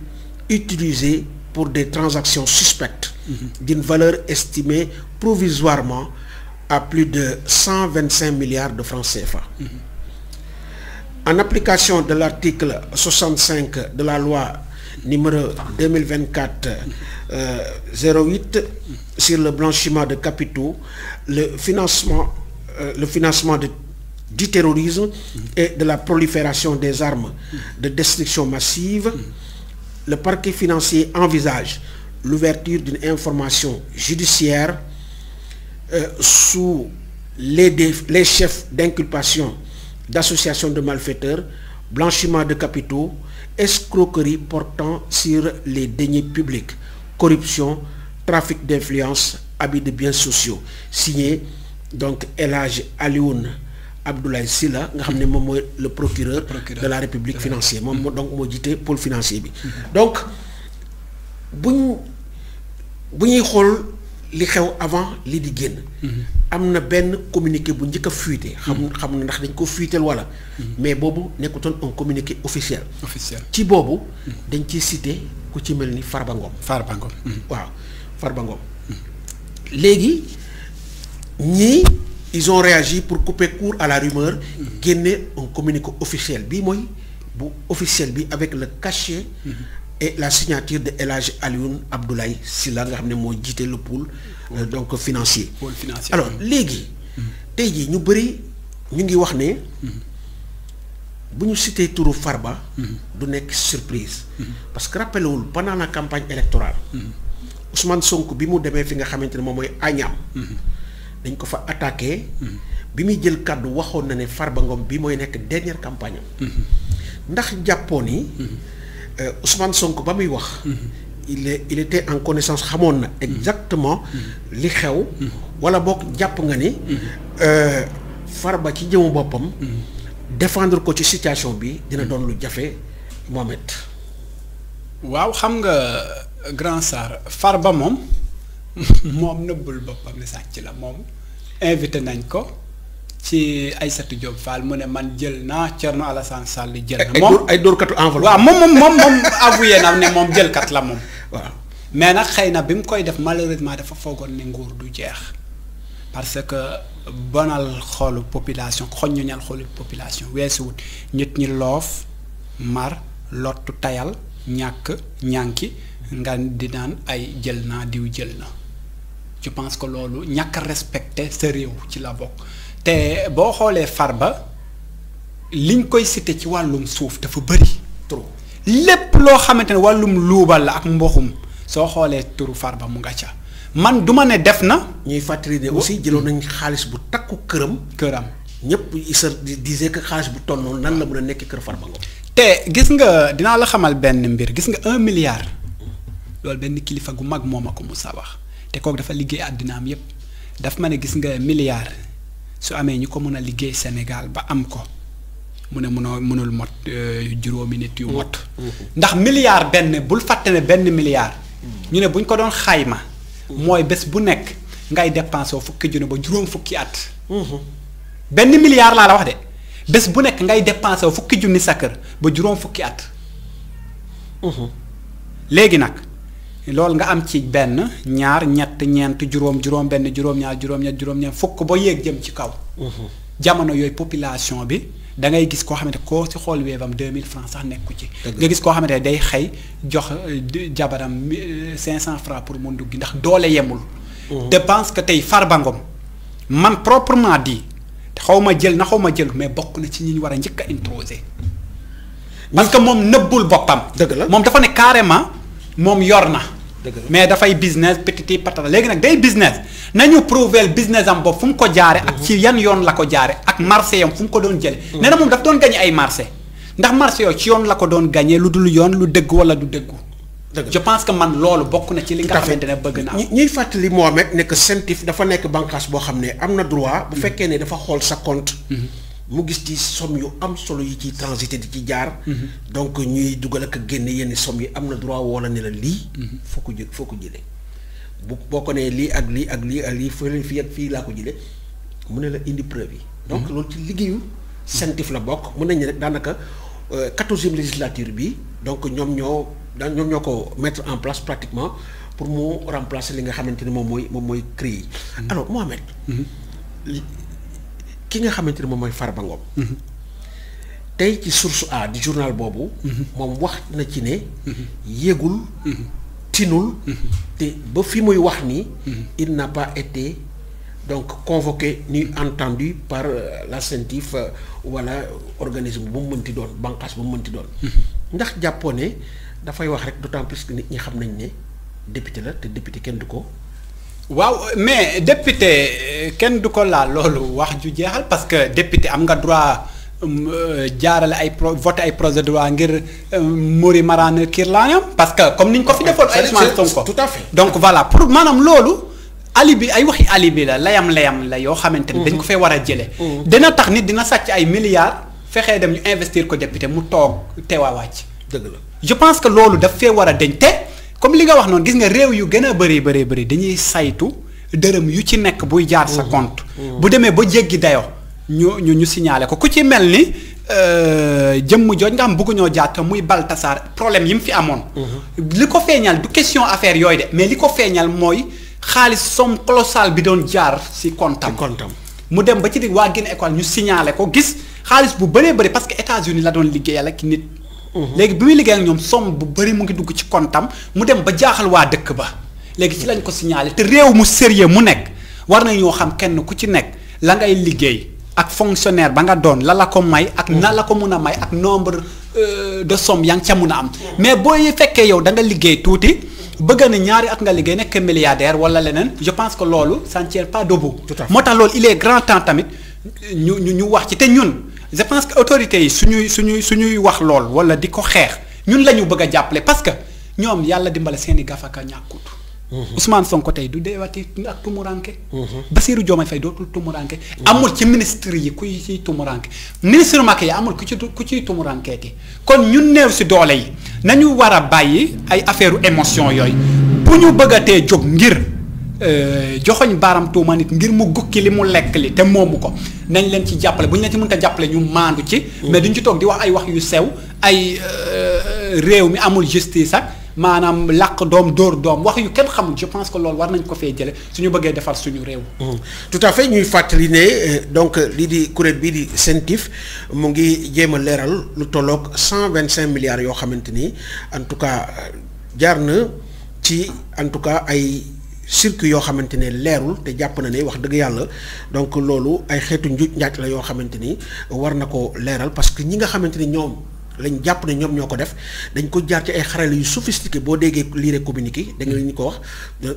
utilisés pour des transactions suspectes d'une valeur estimée provisoirement à plus de 125 milliards de francs CFA. En application de l'article 65 de la loi numéro 2024-08 sur le blanchiment de capitaux, le financement du terrorisme et de la prolifération des armes de destruction massive, le parquet financier envisage l'ouverture d'une information judiciaire sous les chefs d'inculpation d'associations de malfaiteurs, blanchiment de capitaux, escroquerie portant sur les deniers publics, corruption, trafic d'influence, abus de biens sociaux. Signé donc El Hadj Alioune Abdoulaye Sylla nga xam ne moom mooy le procureur de la République financier moom donc moo jiite pôle financier bi. donc bu ñuy xool li xew avant li di génn. am na benn communiqué bu njëkk a fuité. xam na ndax dañ ko fuitel wala. mais boobu nekkutoon un communiqué officiel. ci boobu. dañ ciy cité ku ci mel ni Farba Ngom. waaw Farba Ngom. léegi ñii ils ont réagi pour couper court à la rumeur. génne un communiqué officiel bii mooy bu officiel bi avec le cachet. et la signature de El Hadj Alioune Abdoulaye Sylla nga xam ne moo jiite le pôle donc financier. alors léegi. tey jii ñu bëri ñu ngi wax ne. bu ñu cité turu Farba. du nekk surprise. parce que rappelewul pendant la campagne électorale. Ousmane Sonko bi mu demee fi nga xamante ne moom mooy Agnam. dañ ko fa attaqué. bi muy jël kàddu waxoon na ne Farba Ngom bi mooy nekk dernière campagne am. ndax jàppoon ni. Ousmane Sonko ba muy wax. il était en connaissance xamoon na exactement li xew. wala boog jàpp nga ni. Farba ci jëmu boppam. défendre ko ci situation bi dina doon lu jafe Mohamed. waaw xam nga grand Sarr Farba moom nëbbul boppam ne sàcc la moom invité nañ ko. ci Aïssatou Diop Fall mu ne man jël naa Thierno Alassane Sall jël na. moom ay dóorkatu enveloppe. waaw moom avoué na ne moom jëlkat la moom. waaw mais nag xëy na bi mu koy def malheureusement dafa foogoon ne nguur du jeex parce que bonal xoolu population xoññuñal xoolu population weesuwut nit ñi loof mar lottu tayal ñàkk ñànki nga di naan ay jël naa diw jël na je pense que loolu ñàkk a respecté sa réew ci la bokk. te boo xoolee Farba liñ koy cité ci wàllum suuf dafa bëri trop lépp loo xamante ne wàllum luubal la ak mboxum soo xoolee turu Farba mu nga ca man du ma ne def na. ñuy fàttali ne aussi jëloon nañ xaalis bu takku këram. ñëpp se disait que xaalis bu toll noonu nan la mën a nekk kër Farba Ngom. te gis nga dinaa la xamal benn mbir gis nga 1 milliard loolu benn kilifa gu mag moo ma ko musa wax te kooku dafa liggéey àddinaam yépp daf ma ne gis nga milliard. su amee ñu ko mën a liggéey Sénégal ba am ko mu ne mënul mot juróomi nit yu mot. ndax milliard benn bul fàtte ne benn milliard. ñu ne buñ ko doon xayma. mooy bés bu nekk ngay dépensé wu fukki junni ba juróom fukki at. benn milliard laa la wax de bés bu nekk ngay dépensé wu fukki junni sa kër ba juróom fukki at. léegi nag loolu nga am ci benn ñaar ñett ñeent juróom benn juróom-ñaar juróom-ñett juróom-ñeent fukk ba yéeg jëm ci kaw. jamono yooyu population bi da ngay gis koo xamante koo ci xool weebam 2000 francs sax nekku ci. nga gis koo xamante ne day xëy jox jabaram 500 francs pour mu dugg ndax doole yemul. je pense que tey Farba Ngom man proprement dit xaw ma jël mais bokk na ci ñi ñu war a njëkk a introsé. parce que moom nëbbul boppam. dëgg la moom dafa ne carrément moom yor na. mais dafay business petit patata léegi nag day business nañu prouver business am boobu fu mu ko jaare ak ci yan yoon la ko jaare ak marché yam fu mu ko doon jële nee na moom daf doon gagné ay marché ndax marché yooyu ci yoon la ko doon gagné lu dul yoon lu dëgg wala du dëggu. je pense que man loolu bokk na ci li nga xamante ne bëgg naa. ñuy fàttali Mohamed nekk CENTIF dafa nekk bànqaas boo xam ne am na droit. bu fekkee ne dafa xool sa compte. mu gis ci somme yu am solo yi ci transité di ci jaar. donc ñuy dugal ak génne yenn somme yi am na droit wala ne la lii. foo ko jëlee boo ko nee lii ak lii ak lii ak lii fii ak fii laa ko jëlee mu ne la indi preuve yi. donc loolu ci liggéeyu CENTIF la bokk mën nañu rek daanaka 14e législature bi donc ñoom ñoo ko mettre en place pratiquement pour mu remplacer li nga xamante ni moom mooy CREI yi. alors Mohamed. ki nga xamante ne moom mooy Farba Ngom tey ci Source A di journal boobu moom wax na ci ne yégul tinul te ba fi muy wax ni il n'a pas été donc convoqué ni entendu par la CENTIF wala organisme bu mu mënti doon bànqaas bu mu mënti doon ndax jàppoo ne dafay wax rek d'autant plus que nit ñi xam nañ ne député la te député kenn du ko waaw mais député kenn du ko laal loolu wax ju jeexal parce que député am nga droit jaarale voté ay projet de loi ngir Mori Marane Kirlaayam parce que comme ni ñu ko fi defoon ay Ousmane Sonko tout à fait donc voilà pour maanaam loolu alibi ay waxi alibi la layam la yoo xamante ni dañ ko fee war a jëlee dina tax nit dina sàcc ay milliards fexee dem ñu investir ko député mu toog teewaawaat dëgg la je pense que loolu daf fee war a deñ te comme li nga wax noonu gis nga réew yu gën a bëri dañuy saytu dërëm yu ci nekk buy jaar sa compte. bu demee ba jéggi dayoo ñu signalé ko ku ci mel ni jëmm jooj nga xam bëgguñoo jaat muy Baltasar problème yi mu fi amoon. li ko feeñal du question affaire yooyu de mais li ko feeñal mooy xaalis somme colossale bi doon jaar si comptam mu dem ba ci dig waa Guinée Équatoriale ñu signalé ko gis xaalis bu bëree bëri parce que États-Unis la doon liggéeyal ak nit. léegi bi muy liggéey ak ñoom somme bu bëri mu ngi dugg ci comptam mu dem ba jaaxal waa dëkk ba léegi ci lañ ko signalé te réew mu sérieux mu nekk war na ñoo xam kenn ku ci nekk la ngay liggéey ak fonctionnaire ba nga doon la ko may ak na la ko mun a may ak nombre de somme yaa ngi ca mun a am mais booy fekkee yow da nga liggéey tuuti bëgg na ñaari at nga liggéey nekk milliardaire wala leneen je pense que loolu ça ne tient pas debout moo tax loolu il est grand temps tamit ñu wax ci te ñun je pense que autorités yi suñuy wax lool wala di ko xeex ñun la ñu bëgg a jàppale parce que ñoom yàlla dimbale seeni gafaka ñàkkut Ousmane Sonko tey du deewati ak tumuranke Bassirou Diomaye Faye dootul tumuranke amul ci ministre yi kuy ciy tumuranke ministre Macky yi amul ku ciy tumurankeeti kon ñun néew si doole yi nañu war a bàyyi ay affaire émotion yooyu bu ñu bëggatee jóg ngir joxoñ baaram tuuma nit ngir mu gukki li mu lekk li te moomu ko nañ leen ci jàppale bu ñu leen ci mënta jàppale ñu maandu ci mais duñ ci toog di wax ay wax yu sew ay réew mi amul justice ak maanaam làq doom dóor doom wax yu kenn xamul je pense que loolu war nañ ko fee jële suñu bëggee defar suñu réew tout à fait ñuy fàttali ne donc lii di kuréel bii di CENTIF mu ngi jéem a leeral lu tolloog 125 milliards yoo xamante ni en tout cas jaar na ci en tout cas ay circuit yoo xamante ne leerul te jàpp na ne wax dëgg yàlla donc loolu ay xeetu njuuj njaaj la yoo xamante ni war na ko leeral parce que ñi nga xamante ni ñoom lañ jàpp ne ñoom ñoo ko def dañ ko jaar ci ay xarale yu sophistiqué boo déggee lire communiqué da nga leen ko wax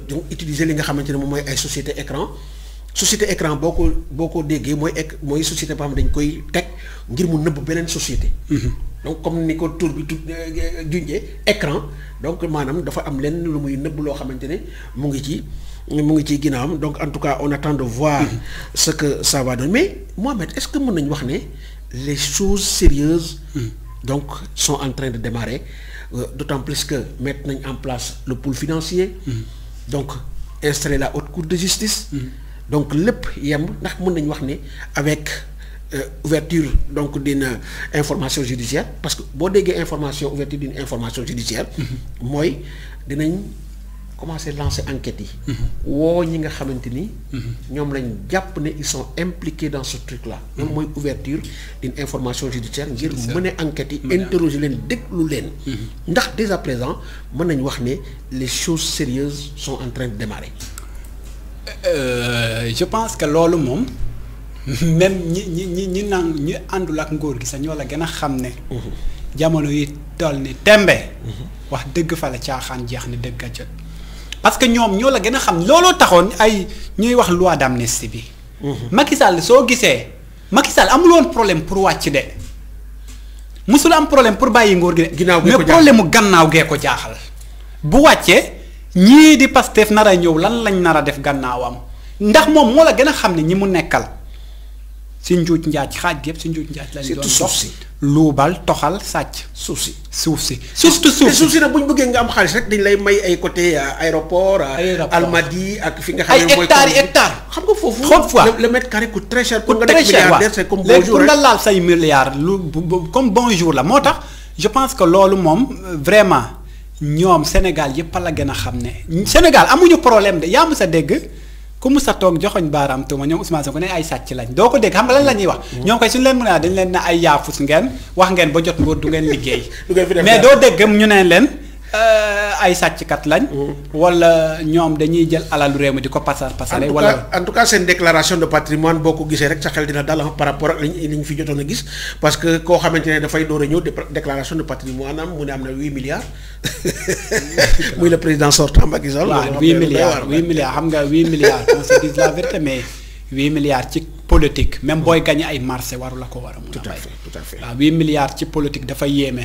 donc utiliser li nga xamante ne moom mooy ay société écran boo ko déggee mooy société boo xam ne dañ koy teg ngir mu nëbb beneen société donc comme ni ko tur bi junjee écran donc maanaam dafa am lenn lu muy nëbb loo xamante ne mu ngi ci ginnaawam donc en tout cas on attend de voir ce que ça va donner mais Mohamed est-ce que mën nañu wax ne les choses sérieuses donc sont en train de démarrer d'autant plus que mettre nañ en place le pôle financier donc installer la haute cour de justice. donc lépp yemb ndax mën nañu wax ne avec ouverture donc d'une information judiciaire parce que boo déggee ouverture d'une information judiciaire. mooy dinañ commencer lancer enquête yi. woo ñi nga xamante ni. ñoom lañ jàpp ne ils sont impliqués dans ce truc là. ñoom mooy ouverture d'une information judiciaire ngir mener enquête yi interroger leen déglu leen. ndax dès à présent mën nañu wax ne les choses sérieuses sont en train de démarrer. Je pense que loolu moom même ñi àndul ak nguur gi sax ñoo la gën a xam ne. jamono yi toll ni tembe. wax dëgg fa la caaxaan jeex ni dëgg a jot. parce que ñoom ñoo la gën a xam looloo taxoon ay ñuy wax loi d'amnistie bi. Macky Sall soo gisee Macky Sall amul woon problème pour wàcc de musul am problème pour bàyyi nguur gi de. ginnaaw mais problème mu gannaaw gee ko jaaxal. bu wàccee ñii di Pastef nar a ñëw lan lañ nar a def gannaawam ndax moom moo la gën a xam ne ñi mu nekkal si njuuj njaaj xaaj gi yëpp si njuuj njaaj lañ doon dox luubal toxal sàcc. suuf si surtout suuf si nag bu ñu bëggee nga am xaalis rek dañ lay may ay côté aéroport. Almadies ak fi nga xam ne mooy. ay hectares xam nga foofu. le mètre carré coûte très cher. pour nga nekk milliardaire c'est comme bonjour léegi pour nga laal say milliards comme bonjour la moo tax je pense que loolu moom vraiment ñoom Sénégal yëpp la gën a xam ne Sénégal amuñu problème de yaa sa dégg. ku mu sa toog joxoñ baaraam tuuma ñoom Ousmane Sonko ne ay sàcc lañ doo ko dégg xam nga lan la ñuy wax. ñoom koy suñu leen mën a dañ leen ne ay yaafus ngeen wax ngeen ba jot nguur du ngeen liggéey. mais doo dégg ñu ne leen ay sàcckat lañ. wala ñoom dañuy jël alalu réew mi di ko pasare wala en tout cas seen déclaration de patrimoine boo ko gisee rek sa xel dina dal par rapport ak li ñu fi jotoon a gis parce que koo xamante ne dafay door a ñëw déclaration de patrimoine am mu ne am na 8 milliards. muy le président sortant Macky Sall. waaw 8 milliards xam nga 8 milliards on se dit la vérité mais 8 milliards ci politique même booy gagné ay marché waru la ko war a mun a bay. tout à fait waaw 8 milliards ci politique dafa yéeme.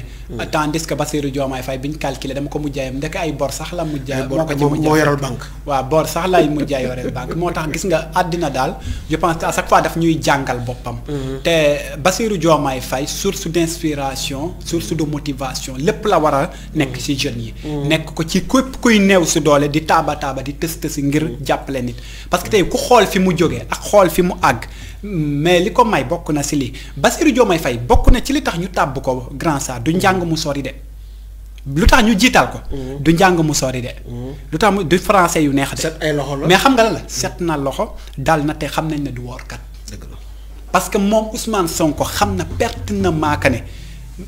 tandis que Bassirou Diomaye Faye bi ñu calculé dama ko mujjee ndeke ay bor sax la mujjee. moo ko ci mujjee moo yoral banque. waaw bor sax lay mujjee yoreel banque moo tax gis nga àddina daal je pense que à chaque fois daf ñuy jàngal boppam. te Bassirou Diomaye Faye source d'inspiration source de motivation lépp la war a nekk ci jeunes yi. nekk ko ci képp kuy néew si doole di taaba di tës si ngir jàppale nit. parce que tey ku xool fi mu jógee ak xool fi mu àgg. mais li ko may bokk na si lii Bassirou Diomaye Faye bokk na ci li tax ñu tàbb ko grand sar du njàng mu sori de lu tax ñu jiital ko. du njàng mu sori de. lu tax du français yu neex de. set ay loxo la mais xam nga la set na loxo dal na te xam nañ ne du woorkat. dëgg la parce que moom Ousmane Sonko xam na pertinemment que ne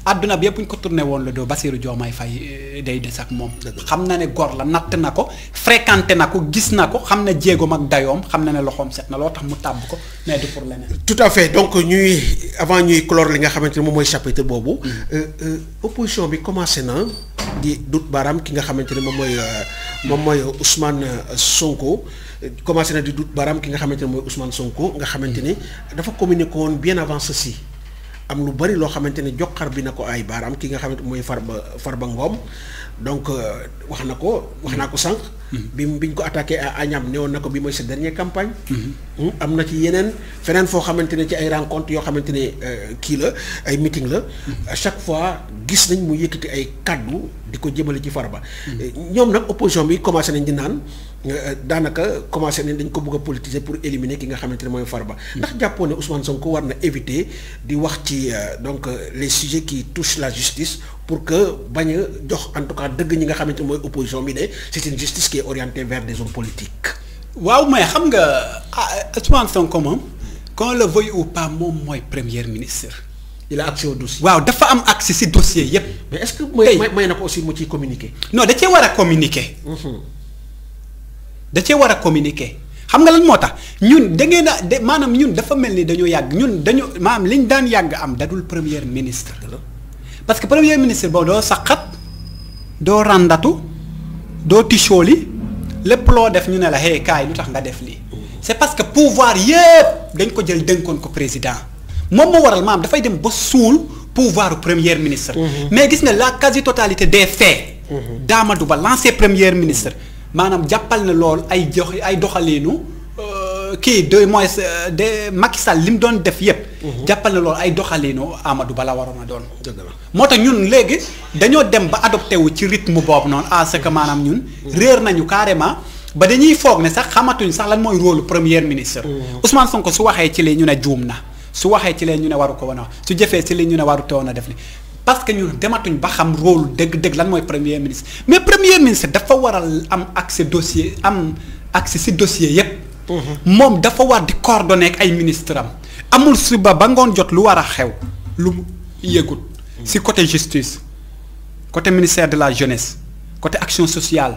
àdduna bi yëpp bu ñu ko tourné woon la doo Bassirou Diomaye Faye day des ak moom. xam na ne gor la natt na ko fréquenté na ko gis na ko xam na jéegoom ak dayoom xam na ne loxoom set na loo tax mu tàbb ko mais du pour leneen. tout à fait donc avant ñuy clore li nga xamante ne moom mooy chapitre boobu. opposition bi commencé na di dut baaraam ki nga xamante ne moom mooy Ousmane Sonko. commencé na di dut baaraam ki nga xamante ne mooy Ousmane Sonko nga xamante ni dafa communiqué woon bien avant ceci. am lu bari loo xamante ne joxar bi na ko ay baaraam ki nga xamante mooy Farba Ngom donc wax naa ko sànq. biñ ko attaqué à Agnam newoon na ko bi mooy sa dernière campagne. am na ci feneen foo xamante ne ci ay rencontres yoo xamante ne kii la ay meeting la. à chaque fois gis nañ mu yëkkati ay kaddu di ko jëmale ci Farba. ñoom nag opposition bi commencé nañ di naan daanaka commencé nañ dañ ko bëgg a politiser pour éliminer ki nga xamante ne mooy Farba. ndax jàppoo ne Ousmane Sonko war na éviter di wax ci donc les sujets qui touchent la justice pour que bañ a jox en tout cas dëgg ñi nga xamante ne mooy opposition bi ne c'est une justice qui est orientée vers des hommes politiques. waaw mais xam nga Ousmane Sonko moom qu'on le veuille ou pas moom mooy premier ministre. il a accès au dossier. waaw dafa am accès ci dossier yépp. mais est-ce que may na ko aussi mu ciy communiquer. non da cee war a communiquer. da cee war a communiquer xam nga lan moo tax ñun da ngeen a maanaam ñun dafa mel ni dañoo yàgg ñun maanaam liñ daan yàgg am dadul premier ministre. parce que premier ministre boobu doo saqat doo ràndatu doo tichooli lépp loo def ñu ne la hey kaay lu tax nga def lii. c'est parce que pouvoir yépp dañ ko jël dénkoon ko président moom moo waral maanaam dafay dem ba suul pouvoir premier ministre. mais gis nga la quasi totalité des faits. d'Amadou Ba l'ancien premier ministre maanaam jàppal na loolu ay doxaliinu kii de moins de Macky Sall li mu doon def yépp jàppal na loolu ay doxaliinu Amadou Ba la waroon a doon. moo tax ñun léegi dañoo dem ba adopté wu ci rythme boobu noonu à ce que maanaam ñun réer nañu carrément ba dañuy foog ne sax xamatuñ sax lan mooy rôle premier ministre. Ousmane Sonko su waxee ci lii ñu ne juum na su waxee ci lee ñu ne waru ko woon a su jëfee ci lii ñu ne waru te woon a def li parce que ñun dematuñ ba xam rôle dëgg-dëgg lan mooy premier ministre mais premier ministre dafa waral am accès dossier am accès si dossier yépp moom dafa war di coordonner ak ay ministre am amul suba ba ngoon jot lu war a xew lu yëgut si côté justice côté ministère de la jeunesse côté action sociale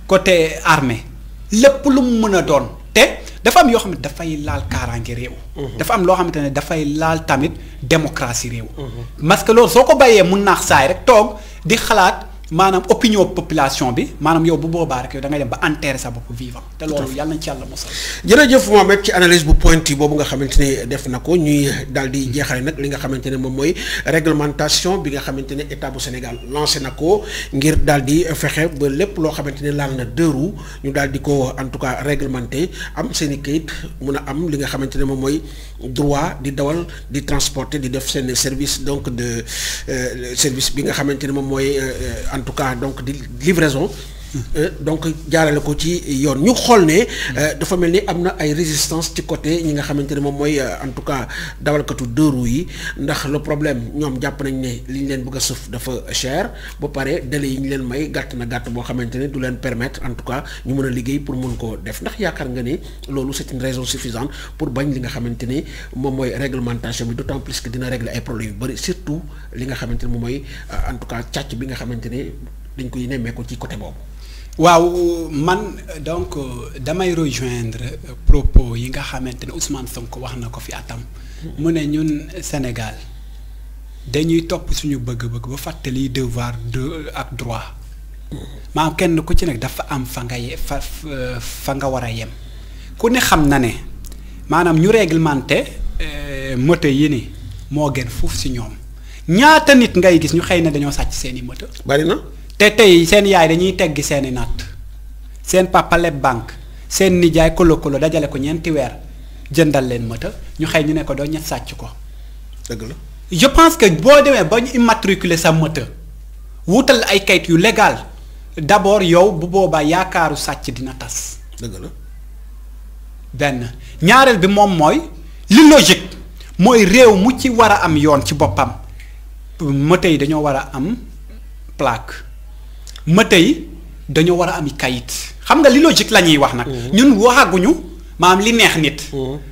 côté armée lépp lu mu mën a doon te dafa am yoo xam ne dafay laal kaaraange réew dafa am loo xamante ne dafay laal tamit démocratie réew parce que loolu soo ko bàyyee mun naax saay rek toog di xalaat maanaam opinion population bi maanaam yow bu boobaa rek yow da ngay dem ba enterrer sa bopp vivant te loolu yàlla nañ ci yàlla mosal. jërëjëf Mohamed ci analyse bu pointu boobu nga xamante ne def na ko ñuy daal di jeexale nag li nga xamante ne moom mooy réglementation bi nga xamante ne état bu Sénégal lancé na ko ngir daal di fexe ba lépp loo xamante ne laal na deux roues ñu daal di ko en tout cas réglementé am seen i kayit mun a am li nga xamante ne moom mooy droit di dawal di transporter di def seen service donc de service bi nga xamante ne moom mooy. En tout cas donc di livraison donc jaarale ko ci yoon ñu xool ne dafa mel ni am na ay résistance ci côté ñi nga xamante ne moom mooy en tout cas dawalkatu deux roues yi ndax le problème ñoom jàpp nañ ne li ñu leen bëgg a sëf dafa cher ba pare délai yi ñu leen may gàtt na gàtt boo xamante ne du leen permettre en tout cas ñu mën a liggéey pour mun koo def ndax yaakaar nga ne loolu c'est une raison suffisante pour bañ li nga xamante ne moom mooy réglementation bi d'autant plus que dina régler ay problèmes yu bëri surtout li nga xamante ne moom mooy en tout cas càcc bi nga xamante ne dañ koy nemmeeku ci côté boobu. waaw man donc damay rejoindre propos yi nga xamante ne Ousmane Sonko wax na ko fi atam mu ne ñun Sénégal dañuy topp suñu bëgg-bëgg ba fàttali devoir de ak droit maanaam kenn ku ci nekk dafa am fa nga war a yem ku ne xam na ne maanaam ñu réglementé moto yi ni moo gën fuuf si ñoom ñaata nit ngay gis ñu xëy na dañoo sàcc seeni moto. bari na. te tey seen yaay dañuy teggi seeni natt seen papa leb banque seen nijaay kolo dajale ko ñeenti weer jëndal leen moto ñu xëy ñu ne ko doo ñett sàcc ko. dëgg la je pense que boo demee ba ñu immatriculer sa moto wutal ay kayit yu légal d'abord yow bu boobaa yaakaaru sàcc dina tas. dëgg la benn ñaareel bi moom mooy li logique mooy réew mu ci war a am yoon ci boppam moto yi dañoo war a am plaque. moto yi dañoo war a am kayit xam nga li logique la ñuy wax nag. ñun waxaguñu maanaam li neex nit.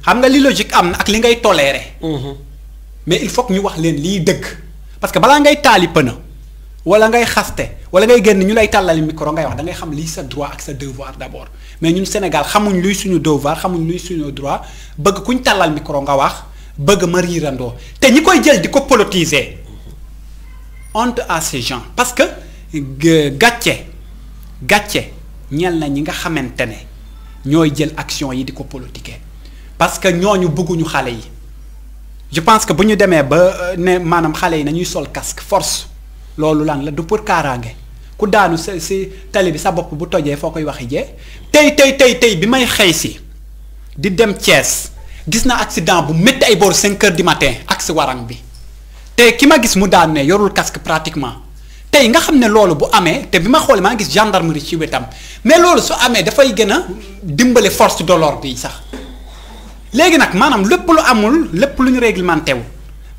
xam nga li logique am na ak li ngay tolérer. mais il faut que ñu wax leen lii dëgg parce que balaa ngay taali pëna wala ngay xaste wala ngay génn ñu lay tàllali micro ngay wax da ngay xam lii sa droit ak sa devoir d'abord mais ñun Sénégal xamuñ luy suñu devoir xamuñ luy suñu droit bëgg kuñ tàllal micro nga wax bëgg ma riirandoo te ñi koy jël di ko politiser honte à ces gens parce que. gàcce ñeel na ñi nga xamante ne ñooy jël action yi di ko politiquer parce que ñooñu bëgguñu xale yi je pense que bu ñu demee ba ne maanaam xale yi nañuy sol casque force loolu lan la du pour kaaraange ku daanu si tali bi sa bopp bu tojee foo koy waxi jee tey bi may xëy si di dem Thiès gis na accident bu métti ay booru 5 heures du matin ak si warang bi te ki ma gis mu daanu ne yorul casque pratiquement tey nga xam ne loolu bu amee te bi ma xoolee maa ngi gis gendarmerie ci wetam mais loolu su amee dafay gën a dimbale force de l'ordre yi sax léegi nag maanaam lépp lu amul lépp lu ñu réglementé wu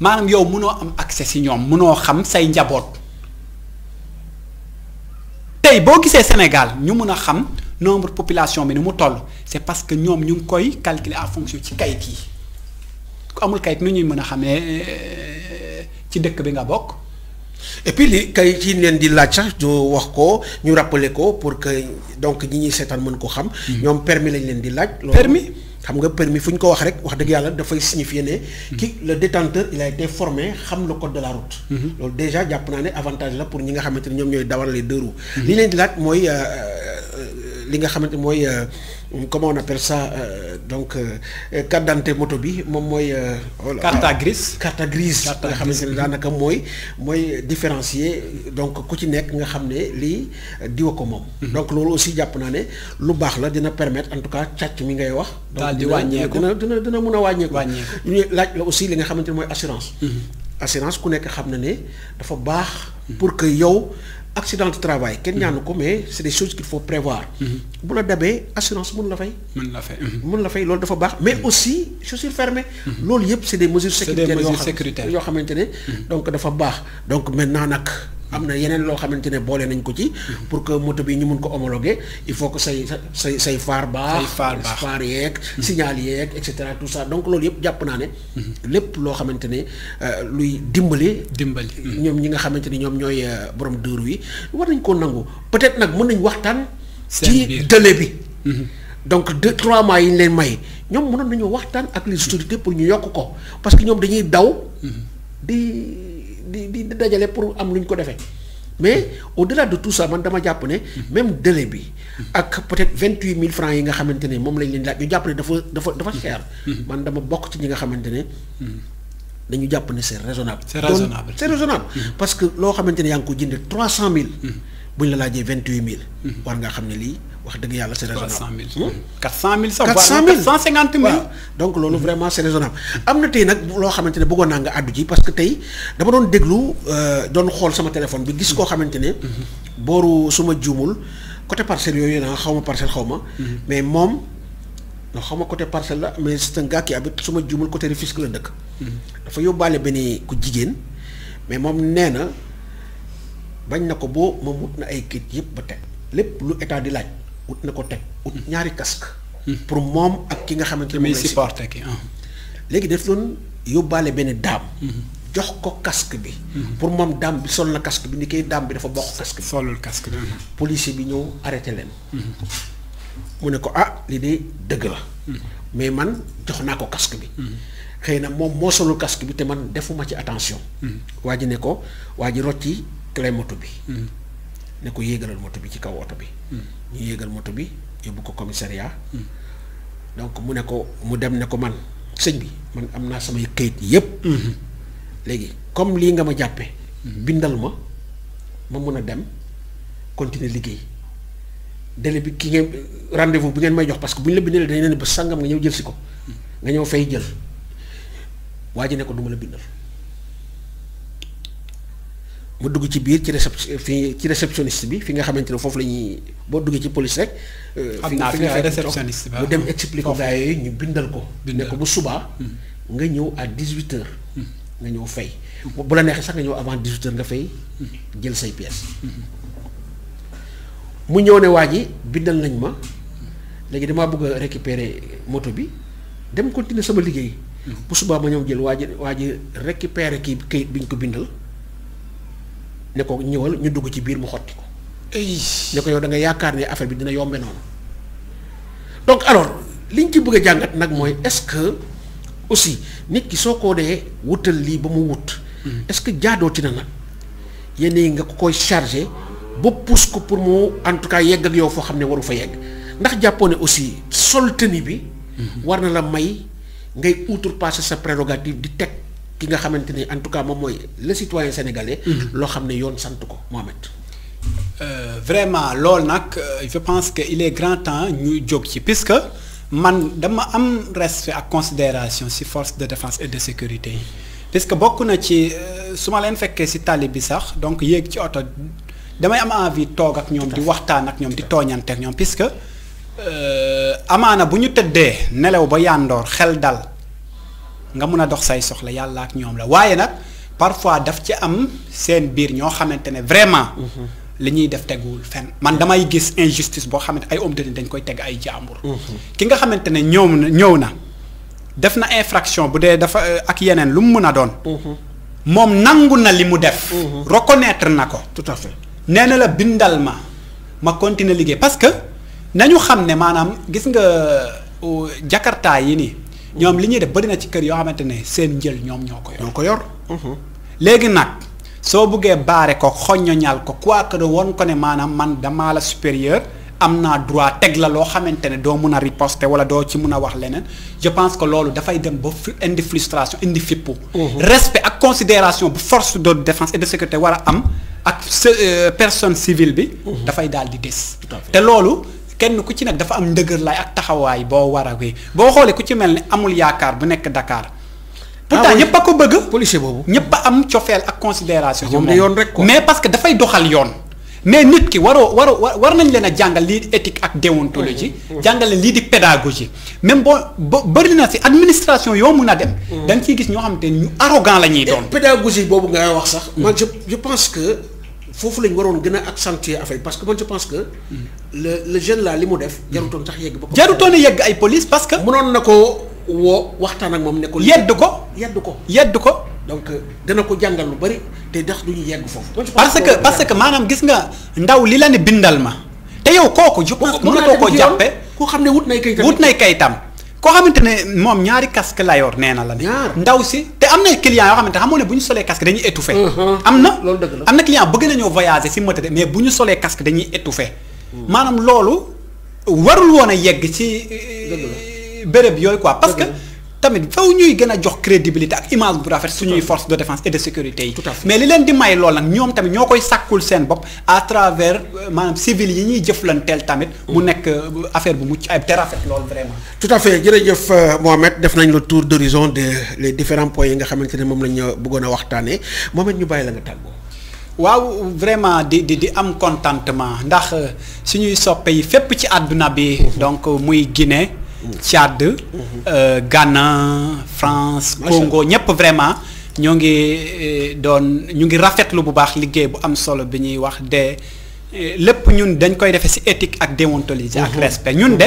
maanaam yow mënoo am accès si ñoom mënoo xam say njaboot tey boo gisee Sénégal ñu mën a xam nombre population bi ni mu toll c'est parce que ñoom ñu ngi koy calculer en fonction ci kayit yi ku amul kayit nu ñuy mën a xamee ci dëkk bi nga bokk. et puis li kay ci leen di laaj sax ñu wax ko ñu rappeler ko pour que donc ñi ñuy seetaan mën ko xam. ñoom permis lañ leen di laaj. permis xam nga permis fu ñu ko wax rek wax dëgg yàlla dafay signifier ne. ki le détenteur il a été formé xam le code de la route. loolu déjà jàpp naa ne avantage la pour ñi nga xamante ne ñoom ñooy dawal les deux roues. li leen di laaj mooy li nga xamante mooy comment on appelle ça donc carte d'identité moto bi moom mooy. carte grise. carte grise nga xamante ne daanaka mooy différencier donc ku ci nekk nga xam ne lii diwa ko moom. donc loolu aussi jàpp naa ne lu baax la dina permettre en tout cas càcc mi ngay wax. daal di wàññeeku dina mun a wàññeeku. ñu laaj la aussi li nga xamante ne mooy assurance. assurance ku nekk xam na ne dafa baax. pour que yow accident de travail kenn ñaanu ko mais c'est des choses qu'il faut prévoir. bu la dabee assurance mën la fay. mën la fay loolu dafa baax mais aussi chaussures fermées. loolu yëpp c'est des mesures sécuritaires yoo xamante ne. donc dafa baax donc maintenant nag. am na yeneen loo xamante ne boole nañ ko ci. pour que moto bi ñu mun ko homologuer il faut que say phare baax. phare yeeg. signal yeeg et cetera tout ça donc loolu yëpp jàpp naa ne. lépp loo xamante ne luy dimbali. ñoom ñi nga xamante ni ñoom ñooy borom dëru yi war nañ koo nangu peut-être nag mën nañ waxtaan. ci délai bi. donc 2-3 mois yi ñu leen may ñoom mënoon nañoo waxtaan ak les autorités pour ñu yokk ko parce que ñoom dañuy daw. di dajale pour am lu ñu ko defee mais au-delà de tout ça man dama jàpp ne même délai bi ak peut-être 28 000 francs yi nga xamante ne moom lañ leen laaj ñu jàpp ne dafa cher. man dama bokk ci ñi nga xamante ne dañu jàpp ne c'est raisonnable. c'est raisonnable parce que loo xamante ne yaa ngi ko jëndee 300 000 bu ñu la laajee 28 000. war ngaa xam ne lii wax dëgg yàlla c'est raisonnable. 400 000 sax 450 000 waaw donc loolu vraiment c'est raisonnable am na tey nag loo xamante ne bëggoon naa nga àddu ji parce que tey dama doon déglu doon xool sama téléphone bi gis koo xamante ne booru suma juumul côté parcelle yooyu na xaw ma parcelle xaw ma mais moom non xaw ma côté parcelle la mais c'est un gars qui habite suma juumul côté Rufisque la dëkk dafa yóbbaale benn ku jigéen mais moom nee na bañ na ko boo moom wut na ay kit yëpp ba teg lépp lu état di laaj wut na ko teg wut ñaari casque pour moom ak ki nga xamante ne moom lay supporter ki léegi daf doon yóbbaale benn daam jox ko casque bi pour moom daam bi sol na casque bi ni koy daam bi dafa bokk casque bi solul casque bi policier bi ñëw arrêté leen mu ne ko lii de dëgg la mais man jox naa ko casque bi xëy na moom moo solul casque bi te man defuma ci attention waa ji ne ko waa ji rocci clé moto bi ne ko yéegalal moto bi ci kaw oto bi ñu yéegal moto bi yóbbu ko commissariat donc mu ne ko mu dem ne ko man sëñ bi man am naa samay këyit yépp léegi comme lii nga ma jàppe bindal ma mun a dem continuer liggéey délai bi ki ngeen rendez-vous bi ngeen may jox parce que bu ñu la bindalee dañ leen ba sàngam nga ñëw jël si ko nga ñëw fay jël waa ji ne ko duma la bindal mu dugg ci biir ci réceptionniste bi fi nga xamante ne foofu la ñuy boo duggee ci police rek. fi nga réceptionniste mu dem expliquer ko gars yooyu ñu bindal ko. ne ko bu subaa. nga ñëw à 18h. nga ñëw fay. bu la neexee sax nga ñëw avant 18h nga fay jël say pièces. mu ñëw ne waa ji bindal nañ ma léegi damaa bëgg a récupérer moto bi dem continuer sama liggéey. bu subaa ma ñëw jël waa ji récupérer kayit bi ñu ko bindal. ne ko ñëwal ñu dugg ci biir mu xotti ko. ne ko yow da nga yaakaar ne affaire bi dina yombe noonu. donc alors liñ ci bëgg a jàngat nag mooy est-ce que aussi nit ki soo ko dee wutal lii ba mu wut. est-ce que jaadooti na nag yenn yi nga ko koy chargé ba pousse ko pour mu en tout cas yegg ak yow foo xam ne waru fa yegg ndax jàppoo ne aussi sol tenue bi. war na la may ngay outrepasser sa prérogative di teg. ki nga xamante ni en tout cas moom mooy le citoyen sénégalais. loo xam ne yoon sant ko Mohamed. vraiment loolu nag je pense que il est grand temps ñu jóg ci puisque man dama am respect ak considération ci force de défense et de sécurité yi puisque bokk na ci su ma leen fekkee ci tali bi sax donc yéeg ci oto damay am envie toog ak ñoom di waxtaan ak ñoom di tooñante ak ñoom puisque amaana bu ñu tëddee nelaw ba yàndoor xel dal. nga mun a dox say soxla yàlla ak ñoom la waaye nag parfois daf ci am seen biir ñoo xamante ne vraiment. li ñuy def teguwul fenn man damay gis injustice boo xamante ay homme de tenue dañ koy teg ay jàmbur. ki nga xamante ne ñëw na def na infraction bu dee dafa ak yeneen lu mu mun a doon. moom nangu na li mu def. reconnaître na ko. tout à fait nee na la bindal ma continuer liggéey parce que nañu xam ne maanaam gis nga jakarta yi nii. ñoom li ñuy def bari na ci kër yoo xamante ne seen njël ñoom ñoo ko yor. léegi nag soo buggee baare ko xoññoñal ko quoi que woon ko ne maanaam man damaa la supérieur am naa droit teg la loo xamante ne doo mun a riposter wala doo ci mun a wax leneen je pense que loolu dafay dem ba indi frustration indi fippu. respect ak considération bu force de défense et de sécurité war a am ak personne civile bi. dafay daal di des. te loolu. kenn ku ci nag dafa am ndëgër lay ak taxawaay boo war a wéy boo xoolee ku ci mel ni amul yaakaar bu nekk Dakar. pourtant ñëpp a ko bëgg. policier boobu ñëpp a am cofeel ak considération. moom yoon rek quoi mais parce que dafay doxal yoon. mais nit ki war nañ leen a jàngal lii di éthique ak déontologie. jàngal leen lii di pédagogie même boo bëri na si administration yoo mun a dem. da nga ciy gis ñoo xamante ni ñu arrogant la ñuy doon. pédagogie boobu nga wax sax. man je pense que foofu lañ waroon gën a accentuer affaire parce que man je pense que le jeune là li mu def jarutoon sax yegg ba. jarutoon a yegg ay police parce que. mënoon na ko woo waxtaan ak moom ne ko. yedd ko. donc dana ko jàngal lu bari te ndax du ñu yegg foofu. parce que maanaam gis nga ndaw li la ne bindal ma. te yow kooku mënatoo koo jàppe koo xam ne wut nay kayitam koo xamante ne moom ñaari casque la yor nee na la ne. ndaw si te am na client yoo xamante ne xamoo ne bu ñu solee casque dañuy étouffé. am na loolu dëgg la am na client bëgg nañoo voyager si moto de mais bu ñu solee casque dañuy étouffé. maanaam loolu warul woon a yegg ci béréb yooyu quoi parce que. tamit faw ñuy gën a jox crédibilité ak image bu rafet suñuy force de défense et de sécurité yi. mais li leen di may lool nag ñoom tamit ñoo koy sàkkul seen bopp à travers maanaam civil yi ñuy jëflanteel tamit. mu nekk affaire bu mucc ayib te rafet lool vraiment. tout à fait jërëjëf Mohamed def nañ le tour d'horizon de les différents points yi nga xamante ne moom lañ bëggoon a waxtaanee Mohamed ñu bàyyi la nga tàggoo. waaw vraiment di am contentement ndax suñuy soppe yi fépp ci àdduna bi. donc muy Guinée. Tchad, Ghana, France, Congo ñëpp vraiment ñoo ngi rafetlu bu baax liggéey bu am solo bi ñuy wax de lépp ñun dañ koy defee ci éthique ak déontologie ak respect ñun de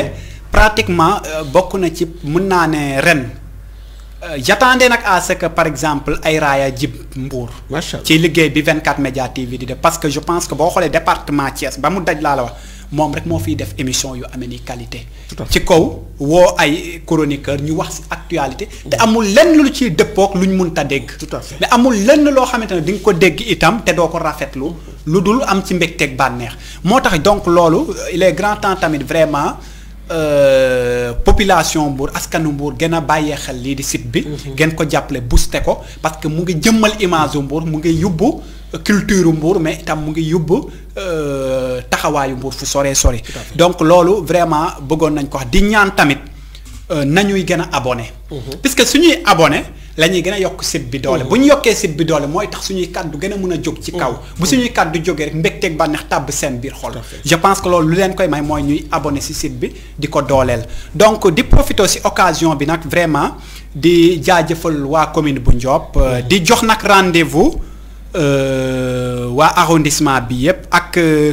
pratiquement bokk na ci mën naa ne ren j'attendais nag à ce que par exemple ay raaya jib Mbour ci liggéey bi 24 Média TV di def parce que je pense que boo xoolee département Thiès ba mu daj laa la wax moom rek moo fiy def émission yu amee ni qualité. ci kaw woo ay chroniqueur ñu wax ci actualité. te amul lenn lu ciy dëppook luñ mënta dégg. tout à fait mais amul lenn loo xamante ne di nga ko dégg itam te doo ko rafetlu lu dul am ci mbégteeg bànneex moo tax donc loolu il est grand temps tamit vraiment population Mbour askanu Mbour gën a bàyyee xel lii di site bi. gën ko jàppale booster ko parce que mu ngi jëmmal image u Mbour mu ngi yóbbu culture Mbour mais itam mu ngi yóbbu taxawaayu Mbour fu sore donc loolu vraiment bëggoon nañ ko wax di ñaan tamit nañuy gën a abonné. puisque suñuy abonné la ñuy gën a yokk site bi doole. bu ñu yokkee site bi doole mooy tax suñuy kàddu gën a mën a jóg ci kaw. bu suñuy kàddu jógee rek mbégteeg bànneex tàbb seen biir xol. je pense que loolu lu leen koy may mooy ñuy abonné ci site bi di ko dooleel. donc di profité ci occasion bi nag vraiment di jaajëfal waa commune bu Ndiop. di jox nag rendez-vous. waa arrondissement bi yëpp ak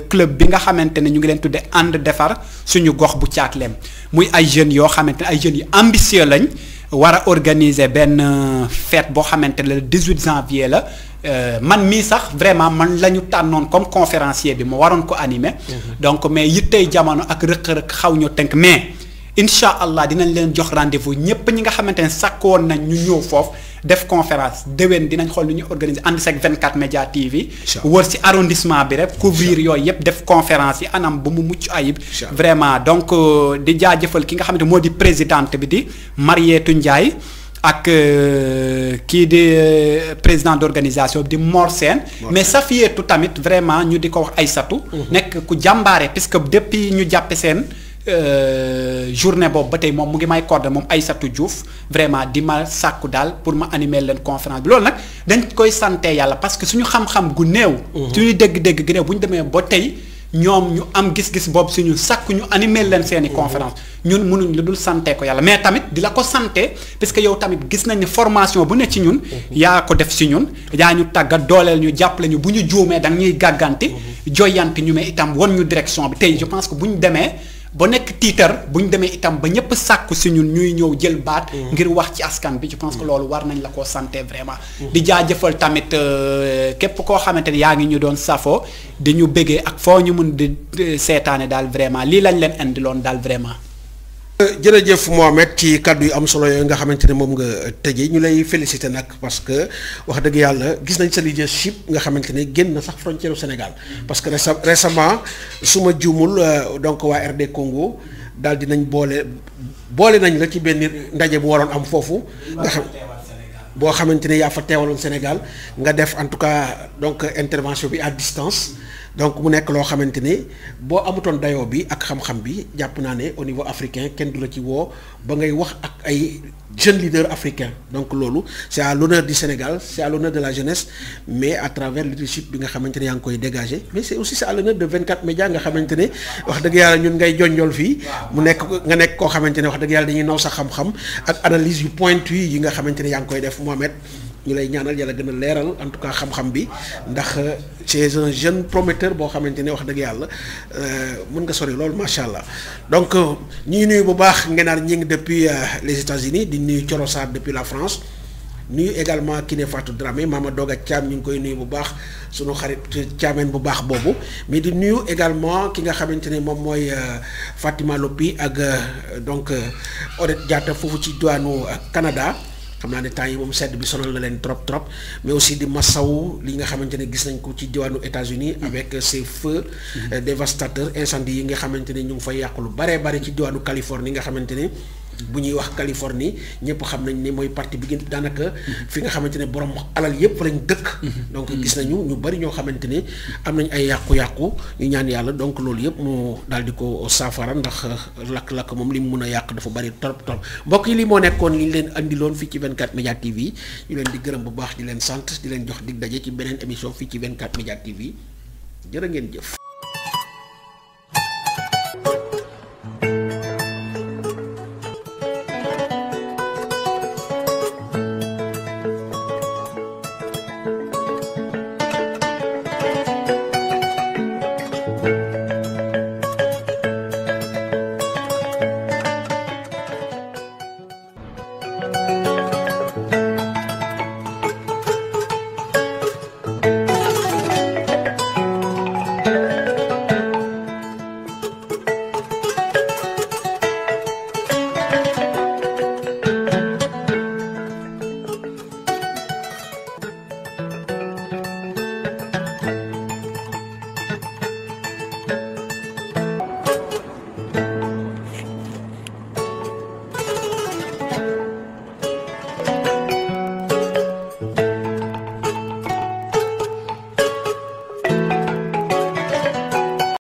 club bi nga xamante ne ñu ngi leen tudde ànd defar suñu gox bu Thiaklem muy ay jeunes yoo xamante ne ay jeunes yu ambitieux lañ war a organiser benn fête boo xamante ne le 18 janvier la man mii sax vraiment man la ñu tànnoon comme conférencier bi ma waroon ko animer. donc mais yittey jamono ak rëq-rëq xaw ñu tënk mais incha allah dinañ leen jox rendez-vous ñëpp ñi nga xamante ne sakkoon nañ ñu ñëw foofu. def conférence déwén dinañ xool lu ñuy organiser ànd seeg 24 Média TV. wër ci arrondissement bi rek. couvrir yooyu yëpp def conférence yi anam bu mu mucc ayib. vraiment donc di jaajëfal ki nga xamante moo di présidente bi di Marietou Ndiaye ak kii di président d'organisation bi di Mor Sène mais Safietou tamit vraiment ñu di ko wax Aïssatou. nekk ku jàmbaare puisque depuis ñu jàppe seen. journée boobu ba tey moom mu ngi may cordé moom Aïssatou Diouf vraiment di ma sàkku daal pour ma animer leen conférence bi loolu nag dañ koy sante yàlla parce que suñu xam-xam gu néew. suñu dégg-dégg gu néew bu ñu demee ba tey ñoom ñu am gis-gis boobu suñu sàkku ñu animer leen seeni conférence ñun mënuñ lu dul sante ko yàlla mais tamit di la ko sante parce que yow tamit gis nañ ne formation bu ne ci ñun. yaa ko def ci ñun yaa ñu tàggat dooleel ñu jàppale ñu bu ñu juumee da ñuy gàgganti joyanti ñu mais itam won ñu direction bi tey je pense que bu ñu demee. ba nekk tiitar bu ñu demee itam ba ñëpp sàkku si ñun ñuy ñëw jël baat. ngir wax ci askan bi je pense que loolu war nañ la koo santé vraiment. di jaajëfal tamit képp koo xamante ni yaa ngi ñu doon safoo di ñu bëggee ak foo ñu mun di seetaane daal vraiment lii lañ leen indiloon daal vraiment. jërëjëf Mohamed ci kàddu yu am solo yooyu nga xamante ne moom nga tëjee ñu lay féliciter nag parce que wax dëgg yàlla gis nañ sa leadership nga xamante ne génn na sax frontière Sénégal parce que récemment su ma juumul donc waa RD Congo daal dinañ boole nañ la ci benn ndaje bu waroon am foofu. nga xam boo xamante ne yaa fa teewaloon Sénégal nga def en tout cas donc intervention bi à distance donc mu nekk loo xamante ne boo amutoon dayoo bi ak xam-xam bi jàpp naa ne au niveau africain kenn du la ci woo ba ngay wax ak ay jeunes leaders africains donc loolu c'est à l'honneur du Sénégal c'est à l'honneur de la jeunesse mais à travers le leadership bi nga xamante ne yaa ngi koy dégager mais c'est aussi c'est à l'honneur de 24 médias nga xamante ne wax dëgg yàlla ñun ngay jonjol fii mu nekk nga nekk koo xamante ne wax dëgg yàlla dañuy naw sa xam-xam ak analyse yu pointu yi nga xamante ne yaa ngi koy def Mohamed ñu lay ñaanal yàlla gën a leeral en tout cas xam-xam bi ndax c'est un jeune prometteur boo xamante ne wax dëgg yàlla mën nga sori loolu macha allah donc ñuy nuyu bu baax Ngenaar ñi ngi depuis les États-Unis di nuyu Thioro Sarr depuis la France nuyu également Kiné Fatou Dramé Mama Doga Thiam ñu ngi koy nuyu bu baax sunu xarit Thiamène bu baax boobu mais di nuyu également ki nga xamante ne moom mooy Fatima Lopi ak donc Odette Diatta foofu ci diwaanu Canada. xam naa ne temps yi moom sedd bi sonal na leen trop mais aussi di masawu li nga xamante ne gis nañ ko ci diwaanu États-Unis avec ces feux dévastateurs incendies yi nga xamante ne ñu ngi fay yàqu lu baree bari ci diwaanu Californie nga xamante ne bu ñuy wax Californie ñëpp xam nañ ne mooy partie bi gën daanaka fi nga xamante ne borom alal yëpp lañ dëkk. donc gis nañu ñu bari ñoo xamante ne am nañ ay yàqu-yàqu ñu ñaan yàlla donc loolu yëpp mu daal di ko saafara ndax lakk-lakk moom li mu mun a yàq dafa bari trop mbokk yi li moo nekkoon li ñu leen andiloon fii ci 24 Média TV ñu leen di gërëm bu baax di leen sant di leen jox dig daje ci beneen émission fii ci 24 Média TV jërë ngeen jëf.